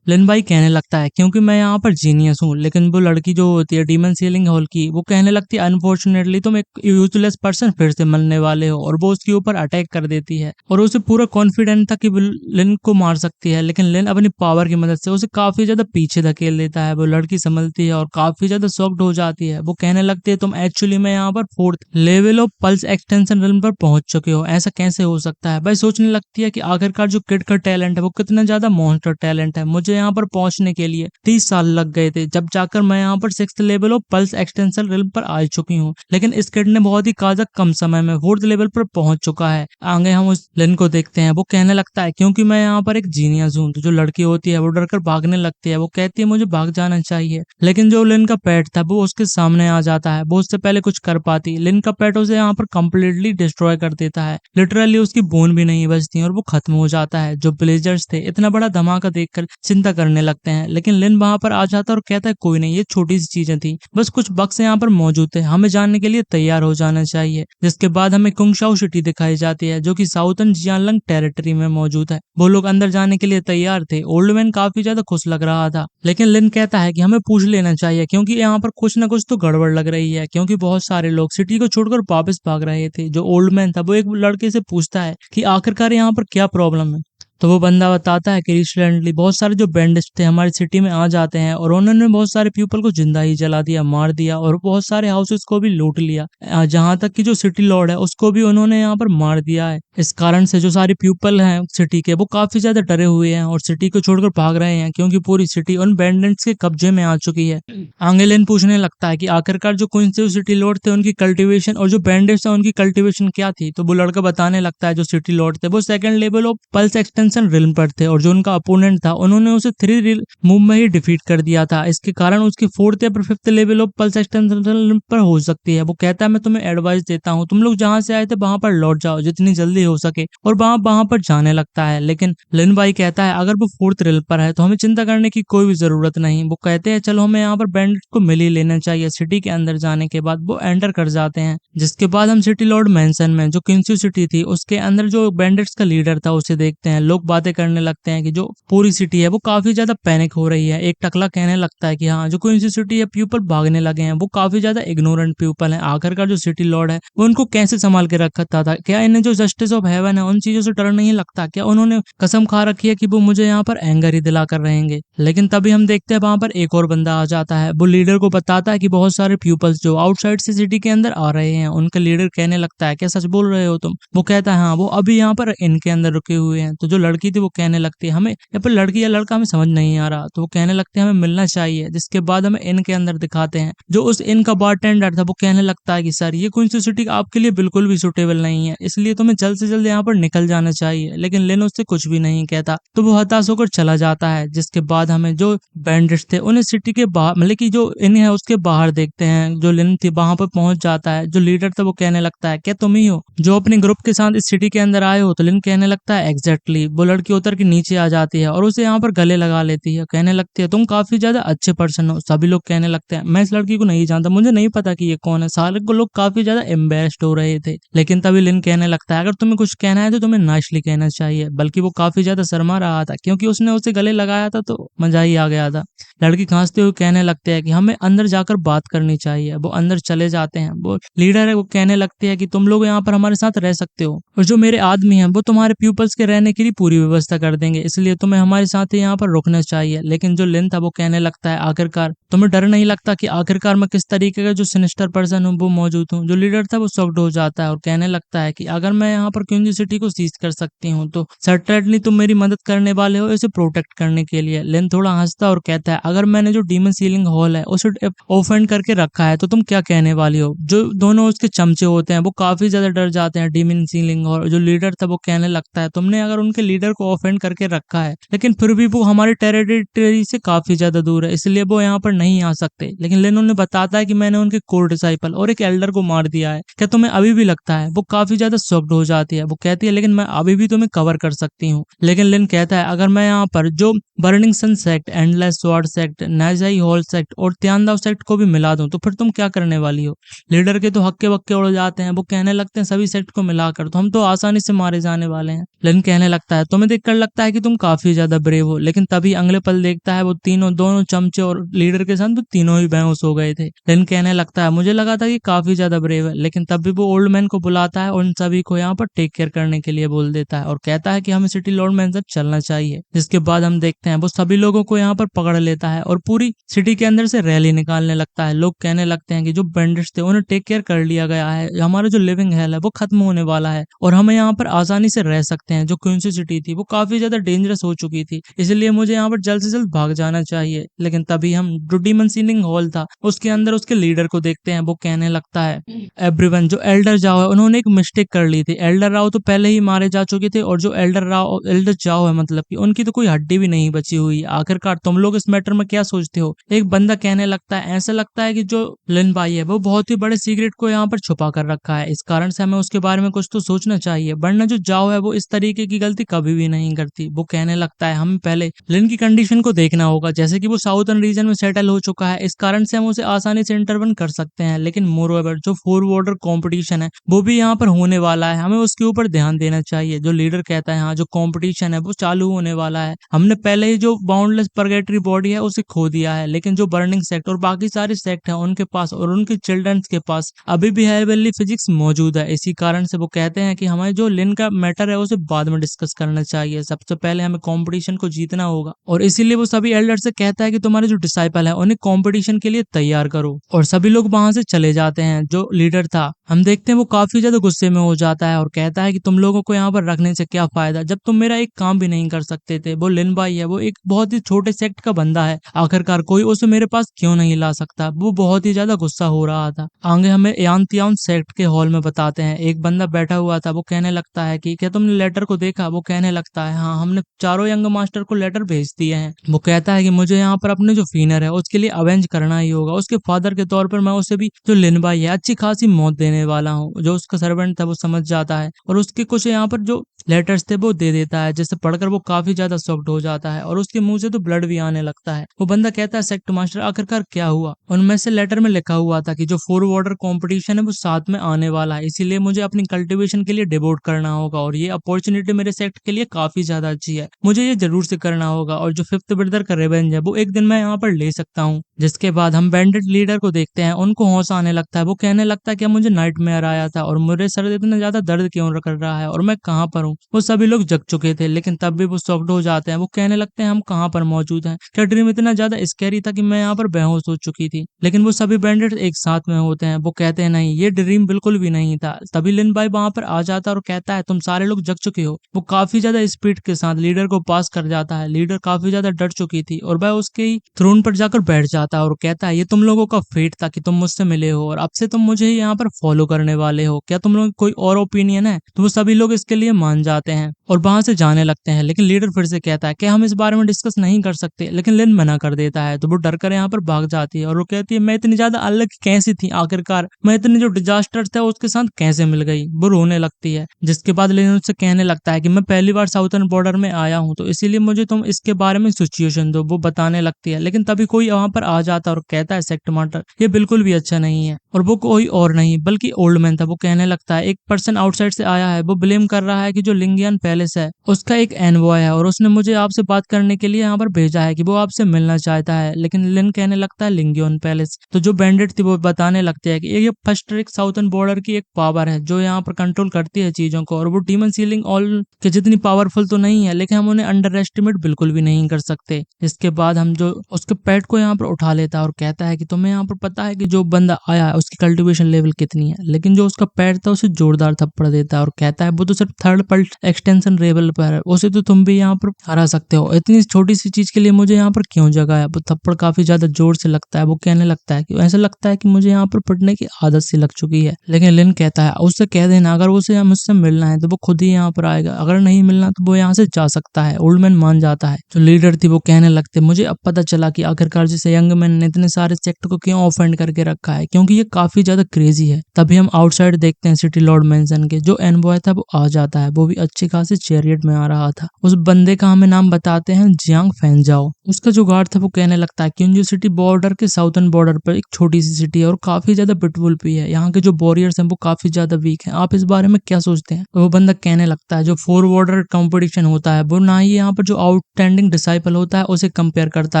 लिन भाई कहने लगता है क्योंकि मैं यहाँ पर जीनियस हूँ। लेकिन वो लड़की जो होती है डीमन सीलिंग हॉल की, वो कहने लगती है अनफॉर्चुनेटली तुम एक यूजलेस पर्सन फिर से मिलने वाले हो, और वो उसके ऊपर अटैक कर देती है। और उसे पूरा कॉन्फिडेंट था कि वो लिन को मार सकती है, लेकिन लिन अपनी पावर की मदद से उसे काफी ज्यादा पीछे धकेल देता है। वो लड़की संभलती है और काफी ज्यादा शॉक्ड हो जाती है। वो कहने लगती है तुम एक्चुअली में यहाँ पर 4th level of pulse extension realm पर पहुंच चुके हो, ऐसा कैसे हो सकता है? भाई सोचने लगती है कि आखिरकार जो किड का टैलेंट है वो कितना ज्यादा मॉन्स्टर टैलेंट है। मुझे यहाँ पर पहुंचने के लिए 30 साल लग गए थे, जब जाकर मैं यहाँ पर 6th level of pulse extension realm पर आ चुकी हूँ, लेकिन इस किड ने बहुत ही काजा कम समय में 4th लेवल पर पहुंच चुका है। आगे हम उस लिन को देखते हैं। वो कहने लगता है क्योंकि मैं यहाँ पर एक जीनियस हूँ। तो जो लड़की होती है वो डरकर भागने लगती है। वो कहती है मुझे भाग जाना चाहिए, लेकिन जो लिन का पेट था वो उसके सामने आ जाता है। वो उससे पहले कुछ कर पाती, लिन का पेट उसे यहाँ पर कंप्लीटली डिस्ट्रॉय कर देता है। लिटरली उसकी बूंद भी नहीं बचती और वो खत्म हो जाता है। जो विलेजर्स थे इतना बड़ा धमाका देखकर चिंता करने लगते हैं, लेकिन लिन वहां पर आ जाता है और कहता है कोई नहीं, ये छोटी सी चीजें थी, बस कुछ बक्स यहाँ पर मौजूद थे, हमें जाने के लिए तैयार हो जाना चाहिए। जिसके बाद हमें कुंगशाओ सिटी दिखाई जाती है जो कि साउथर्न जियांगलंग टेरिटरी में मौजूद है। वो लोग अंदर जाने के लिए तैयार थे। ओल्ड मैन काफी ज्यादा खुश लग रहा था, लेकिन लिन कहता है कि हमें पूछ लेना चाहिए क्योंकि यहाँ पर कुछ ना कुछ तो गड़बड़ लग रही है, क्योंकि बहुत सारे लोग सिटी को छोड़कर वापस भाग रहे थे। जो ओल्ड मैन था वो एक लड़के से पूछता है कि आखिरकार यहाँ पर क्या प्रॉब्लम है। तो वो बंदा बताता है कि रिसेंटली बहुत सारे जो बैंडिट्स थे हमारी सिटी में आ जाते हैं और उन्होंने बहुत सारे पीपल को जिंदा ही जला दिया, मार दिया, और बहुत सारे हाउसेस को भी लूट लिया। जहां तक कि जो सिटी लॉर्ड है उसको भी उन्होंने यहाँ पर मार दिया है। इस कारण से जो सारे पीपल हैं सिटी के वो काफी ज्यादा डरे हुए हैं और सिटी को छोड़कर भाग रहे हैं, क्योंकि पूरी सिटी उन बैंडिट्स के कब्जे में आ चुकी है। आंगेलिन पूछने लगता है कि आखिरकार जो कौन से सिटी लॉर्ड थे उनकी कल्टीवेशन और जो बैंडिट्स है उनकी कल्टीवेशन क्या थी। तो वो लड़का बताने लगता है जो सिटी लॉर्ड थे वो 2nd level of pulse extension realm पर थे, और जो उनका अपोनेंट था उन्होंने उसे 3 मूव में ही डिफीट कर दिया था। इसके कारण उसकी 4th या 5th level of pulse extension realm पर हो सकती है। वो कहता है मैं तुम्हें एडवाइस देता हूँ, तुम लोग जहाँ से आए थे वहां पर लौट जाओ जितनी जल्दी हो सके, और वहां पर जाने लगता है। लेकिन लिन भाई कहता है अगर वो 4th रिल्म पर है तो हमें चिंता करने की कोई भी जरूरत नहीं। वो कहते हैं चलो हमें यहाँ पर बैंडिट को मिल ही लेना चाहिए। सिटी के अंदर जाने के बाद वो एंटर कर जाते हैं, जिसके बाद हम सिटी लॉर्ड मैंसन में जो किंग्सू सिटी थी उसके अंदर जो बैंडिट्स का लीडर था उसे देखते हैं। लोग बातें करने लगते हैं कि जो पूरी सिटी है वो काफी ज्यादा पैनिक हो रही है। एक टकला कहने लगता है कि हाँ जो किंग्सू सिटी है पीपल भागने लगे हैं, वो काफी ज्यादा इग्नोरेंट पीपल है। आखिरकार जो सिटी लॉर्ड है वो उनको कैसे संभाल के रखा था? क्या इन्हें जो जस्टिस ऑफ हेवन है उन चीजों से डर नहीं लगता? क्या उन्होंने कसम खा रखी है कि वो मुझे यहाँ पर एंगर ही दिला कर रहेंगे? लेकिन तभी हम देखते हैं वहां पर एक और बंदा आ जाता है। वो लीडर को बताता है कि बहुत सारे पीपल्स जो आउटसाइड से सिटी के अंदर आ रहे हैं। उनका लीडर कहने लगता है क्या सच बोल रहे हो तुम? वो कहता है हाँ, वो अभी यहाँ पर इनके अंदर रुके हुए हैं। तो जो लड़की थी वो कहने लगती है हमें यहाँ पर लड़की या लड़का हमें समझ नहीं आ रहा। तो वो कहने लगते हैं हमें मिलना चाहिए। जिसके बाद हमें इनके अंदर दिखाते हैं। जो उस इनका बारटेंडर था वो कहने लगता है कि सर ये क्वींस सिटी आपके लिए बिल्कुल भी सुटेबल नहीं है, इसलिए तुम्हें जल्द से जल्द यहाँ पर निकल जाना चाहिए। लेकिन लिन उससे कुछ भी नहीं कहता, तो वो हताश होकर चला जाता है। जिसके बाद हमें जो बैंडिट्स थे उन्हें सिटी के बाहर मतलब कि जो इन है उसके बाहर देखते हैं। जो लिन थी वहां पर पहुंच जाता है। जो लीडर था वो कहने लगता है क्या तुम ही हो जो अपने ग्रुप के साथ इस सिटी के अंदर आए हो? तो लिन कहने लगता है एग्जैक्टली। वो लड़की उतर के नीचे आ जाती है और उसे यहाँ पर गले लगा लेती है। कहने लगती है तुम काफी ज्यादा अच्छे पर्सन हो। सभी लोग कहने लगते हैं मैं इस लड़की को नहीं जानता, मुझे नहीं पता कि ये कौन है। सारे को लोग काफी ज्यादा एम्बेस्ड हो रहे थे। लेकिन तभी लिन कहने लगता है अगर तुम्हें कुछ कहना है तो तुम्हें नाइसली कहना चाहिए। बल्कि वो काफी ज्यादा शर्मा रहा था क्योंकि उसने उसे गले लगाया था तो मजा ही आ गया था। लड़की खांसते हुए कहने लगते हैं कि हमें अंदर जाकर बात करनी चाहिए। वो अंदर चले जाते हैं। वो लीडर है वो कहने लगती है कि तुम लोग यहाँ पर हमारे साथ रह सकते हो और जो मेरे आदमी हैं वो तुम्हारे पीपल्स के रहने के लिए पूरी व्यवस्था कर देंगे, इसलिए तुम्हें हमारे साथ ही यहाँ पर रुकना चाहिए। लेकिन जो लिन था वो कहने लगता है आखिरकार तुम्हें डर नहीं लगता कि आखिरकार मैं किस तरीके का जो सिनिस्टर पर्सन हूँ वो मौजूद हूँ। जो लीडर था वो शॉक्ड हो जाता है और कहने लगता है कि अगर मैं यहाँ पर क्वींजी सिटी को सीज कर सकती हूँ तो सर्टेनली तुम मेरी मदद करने वाले हो इसे प्रोटेक्ट करने के लिए। लिन थोड़ा हंसता और कहता है अगर मैंने जो डीमन सीलिंग हॉल है उसे ओपन करके रखा है तो तुम क्या कहने वाली हो। जो दोनों उसके चमचे होते हैं वो काफी ज्यादा डर जाते हैं डीमन सीलिंग, और जो लीडर था वो कहने लगता है तुमने अगर उनके लीडर को ऑफेंड करके रखा है लेकिन फिर भी वो हमारे टेरिटरी से काफी ज्यादा दूर है इसलिए वो यहाँ पर नहीं आ सकते। लेकिन लेन उन्हें बताता है कि मैंने उनके कोर डिसाइपल और एक एल्डर को मार दिया है, क्या तुम्हें अभी भी लगता है। वो काफी ज्यादा शॉक्ड हो जाती है, वो कहती है लेकिन मैं अभी भी तुम्हें कवर कर सकती हूँ। लेकिन लिन कहता है अगर मैं यहाँ पर जो burning sun sect, endless sword sect, नाइजाई हॉल सेक्ट और त्यानदाव सेक्ट को भी मिला दूं तो फिर तुम क्या करने वाली हो। लीडर के तो हक्के बक्के उड़ जाते हैं, वो कहने लगते हैं सभी सेक्ट को मिलाकर तो हम तो आसानी से मारे जाने वाले हैं। लिन कहने लगता है तुम्हें देखकर लगता है कि तुम काफी ज्यादा ब्रेव हो, लेकिन तभी अगले पल देखता है वो तीनों दोनों चमचे और लीडर के साथ वो तीनों ही बेहोश हो गए थे। लिन कहने लगता है मुझे लगा था कि काफी ज्यादा ब्रेव है, लेकिन तब भी वो ओल्ड मैन को बुलाता है और उन सभी को यहाँ पर टेक केयर करने के लिए बोल देता है और कहता है कि हमें सिटी लॉर्ड मैंसन चलना चाहिए। जिसके बाद हम देखते हैं वो सभी लोगों को यहाँ पर पकड़ लेता है और पूरी सिटी के अंदर से रैली निकालने लगता है। लोग कहने लगते हैं कि जो बैंडिट्स थे उन्हें टेक केयर कर लिया गया है, हमारा जो लिविंग हेल है वो खत्म होने वाला है और हमें यहाँ पर आसानी से रह सकते हैं। जो क्वींसी सिटी थी वो काफी ज्यादा डेंजरस हो चुकी थी, इसलिए मुझे यहाँ पर जल्द से जल्द भाग जाना चाहिए। लेकिन तभी हम जो डीमन सीलिंग हॉल था उसके अंदर उसके लीडर को देखते हैं। वो कहने लगता है एवरीवन, जो एल्डर जाओ है उन्होंने एक मिस्टेक कर ली थी। एल्डर राव तो पहले ही मारे जा चुके थे और जो एल्डर जाओ है मतलब कि उनकी तो कोई हड्डी भी नहीं बची हुई। आखिरकार तुम लोग इस मैटर में क्या सोचते हो। एक बंदा कहने लगता है ऐसा लगता है कि जो लिन भाई है वो बहुत ही बड़े सीक्रेट को यहाँ पर छुपा कर रखा है, इस कारण से हमें उसके बारे में कुछ तो सोचना चाहिए, वरना जो जाओ है वो इस तरीके की गलती कभी भी नहीं करती। वो कहने लगता है हमें पहले लिन की कंडीशन को देखना होगा, जैसे कि वो साउथर्न रीजन में सेटल हो चुका है इस कारण से हम उसे आसानी से इंटरवन कर सकते हैं। लेकिन मोरओवर जो 4 बॉर्डर कंपटीशन है वो भी यहाँ पर होने वाला है, हमें उसके ऊपर ध्यान देना चाहिए। जो लीडर कहता है हाँ जो कंपटीशन है वो चालू होने वाला है, हमने पहले ही जो बाउंडलेस परगेटरी बॉडी है उसे खो दिया है, लेकिन जो बर्निंग सेक्ट और बाकी सारे सेक्ट है उनके पास और उनके चिल्ड्रंस के पास अभी भी हेवनली फिजिक्स मौजूद है। इसी कारण से वो कहते हैं कि हमें जो लिन का मैटर है उसे बाद में डिस्कस करना चाहिए, सबसे पहले हमें कंपटीशन को जीतना होगा। और इसीलिए वो सभी एल्डर से कहता है कि तुम्हारे जो डिसाइपल है उन्हें कंपटीशन के लिए तैयार करो। और सभी लोग वहां से चले जाते हैं। जो लीडर था हम देखते हैं वो काफी ज्यादा गुस्से में हो जाता है और कहता है कि तुम लोगों को यहाँ पर रखने से क्या फायदा जब तुम मेरा एक काम भी नहीं कर सकते थे। वो लिन भाई है वो एक बहुत ही छोटे सेक्ट का बंदा है, आखिरकार कोई उसे मेरे पास क्यों नहीं ला सकता। वो बहुत ही ज्यादा गुस्सा हो रहा था। आगे हमें यांतियान सेक्ट के हॉल में बताते हैं एक बंदा बैठा हुआ था। वो कहने लगता है कि क्या तुमने लेटर को देखा। वो कहने लगता है हाँ हमने चारों यंग मास्टर को लेटर भेज दिए हैं। वो कहता है कि मुझे यहाँ पर अपने जो फीनर है उसके लिए अवेंज करना ही होगा, उसके फादर के तौर पर मैं उसे भी जो लिन भाई है अच्छी खासी मौत देने वाला हूँ। जो उसका सर्वेंट था वो समझ जाता है और उसके कुछ यहाँ पर जो लेटर्स थे वो दे देता है, जिसे पढ़कर वो काफी ज्यादा शॉक्ड हो जाता है और उसके मुंह से तो ब्लड भी आने लगता है। वो बंदा कहता है सेक्ट मास्टर आखिरकार क्या हुआ। उनमें से लेटर में लिखा हुआ था कि जो 4 वाटर कंपटीशन है वो साथ में आने वाला है, इसीलिए मुझे अपनी कल्टीवेशन के लिए डिवोट करना होगा और ये अपॉर्चुनिटी मेरे सेक्ट के लिए काफी ज्यादा अच्छी है, मुझे ये जरूर से करना होगा। और जो 5th ब्रदर का रिवेंज है वो एक दिन मैं यहाँ पर ले सकता हूँ। जिसके बाद हम बैंडेड लीडर को देखते हैं, उनको हौसला आने लगता है। वो कहने लगता है कि मुझे नाइटमेयर आया था और मेरे सर इतना ज्यादा दर्द क्यों कर रहा है और मैं कहाँ पर हूँ। वो सभी लोग जग चुके थे लेकिन तब भी वो शॉक्ड हो जाते हैं। वो कहने लगते हैं हम कहाँ पर मौजूद हैं, क्या ड्रीम इतना ज्यादा स्कैरी था कि मैं यहाँ पर बेहोश हो चुकी थी। लेकिन वो सभी बैंडेड एक साथ में होते हैं। वो कहते हैं नहीं ये ड्रीम बिल्कुल भी नहीं था। तभी लिन भाई वहां पर आ जाता है और कहता है तुम सारे लोग जग चुके हो। वो काफी ज्यादा स्पीड के साथ लीडर को पास कर जाता है। लीडर काफी ज्यादा डर चुकी थी और वह उसके ही थ्रोन पर जाकर बैठ जाता है और कहता है ये तुम लोगों का फेट था कि तुम मुझसे मिले हो और अब से तुम मुझे यहाँ पर फॉलो करने वाले हो, क्या तुम लोग कोई और ओपिनियन है। तो वो सभी लोग इसके लिए मान जाते हैं और वहां से जाने लगते हैं। लेकिन लीडर फिर से कहता है कि हम इस बारे में डिस्कस नहीं कर सकते, लेकिन लिन मना कर देता है। तो वो डर कर यहाँ पर भाग जाती है और वो कहती है मैं इतनी ज्यादा अलग कैसी थी, आखिरकार मैं इतने जो डिजास्टर था उसके साथ कैसे मिल गई। वो रोने लगती है। जिसके बाद लिन उससे कहने लगता है कि मैं पहली बार साउथर्न बॉर्डर में आया हूँ तो इसीलिए मुझे तुम इसके बारे में सिचुएशन दो। वो बताने लगती है लेकिन तभी कोई वहां पर आ जाता है और कहता है सेक्ट मास्टर ये बिल्कुल भी अच्छा नहीं है। और वो कोई और नहीं बल्कि ओल्ड मैन था। वो कहने लगता है एक पर्सन आउटसाइड से आया है, वो ब्लेम कर रहा है कि जो लिंगियन पैलेस है उसका एक एनवॉय है और उसने मुझे आपसे बात करने के लिए यहाँ पर भेजा है कि वो आपसे मिलना चाहता है। लेकिन लिन कहने लगता है लिंगियन पैलेस। तो जो बैंडेड थी वो बताने लगते हैं कि ये फर्स्ट ट्रिक साउथर्न बॉर्डर की एक पावर है जो यहाँ पर कंट्रोल करती है चीजों को और वो डीमन सीलिंग ऑल के जितनी इतनी पावरफुल तो नहीं है, लेकिन हम उन्हें अंडर एस्टिमेट बिल्कुल भी नहीं कर सकते। इसके बाद हम जो उसके पेट को यहाँ पर उठा लेता है और कहता है कि तुम्हें यहाँ पर पता है कि जो बंदा आया है उसकी कल्टीवेशन लेवल कितनी है, लेकिन जो उसका पेट था उसे जोरदार थप्पड़ देता है और कहता है वो तो सिर्फ थर्ड पल्ट एक्सटेंशन लेवल पर है, उसे तो तुम भी यहाँ पर हरा सकते हो, इतनी छोटी सी चीज के लिए मुझे यहाँ पर क्यों जगह है। वो थप्पड़ काफी ज्यादा जोर से लगता है। वो कहने लगता है कि ऐसा लगता है कि मुझे यहाँ पर पढ़ने की आदत सी लग चुकी है। लेकिन लिन कहता है उससे कह देना अगर उसे मुझसे मिलना है तो वो खुद ही यहाँ पर आएगा, अगर नहीं मिलना तो वो यहाँ से जा सकता है। ओल्ड मैन मान जाता है। जो लीडर थी वो कहने लगते मुझे अब पता चला कि आखिरकार जैसे यंग मैन ने इतने सारे सेक्ट को क्यों ऑफेंड करके रखा है, क्योंकि ये काफी ज्यादा क्रेजी है। तभी हम आउटसाइड देखते हैं सिटी लॉर्ड मेंशन के। जो एनबॉय था वो आ जाता है, वो भी अच्छी खासी चैरियट में आ रहा था। उस बंदे का हमें नाम बताते हैं जियांग फैनजाओ। उसका जो गार्ड था वो कहने लगता है क्योंजो सिटी बॉर्डर के साउथर्न बॉर्डर पर एक छोटी सी सिटी है और काफी ज्यादा ब्यूटीफुल भी है। यहाँ के जो वॉरियर्स हैं वो काफी ज्यादा वीक हैं, आप इस बारे में क्या सोचते हैं। तो वो बंदा कहने लगता है जो 4 बॉर्डर कंपटीशन होता है वो ना ही यहाँ पर जो आउटस्टैंडिंग डिसाइपल होता है उसे कंपेयर करता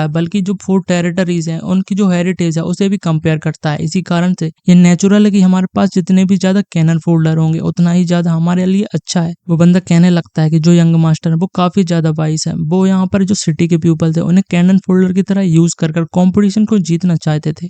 है, बल्कि जो 4 टेरिटरीज हैं उनकी जो हेरिटेज है उसे भी कंपेयर करता है। इसी कारण से ये नेचुरल है कि हमारे पास जितने भी ज्यादा कैनन फोल्डर होंगे उतना ही ज्यादा हमारे लिए अच्छा है। वो बंदा कहने लगता है कि जो यंग मास्टर है वो काफी ज्यादा वाइस है, वो यहाँ पर जो सिटी के पीपल थे उन्हें कैनन फोल्डर की तरह यूज कर कंपटीशन को जीतना चाहते थे।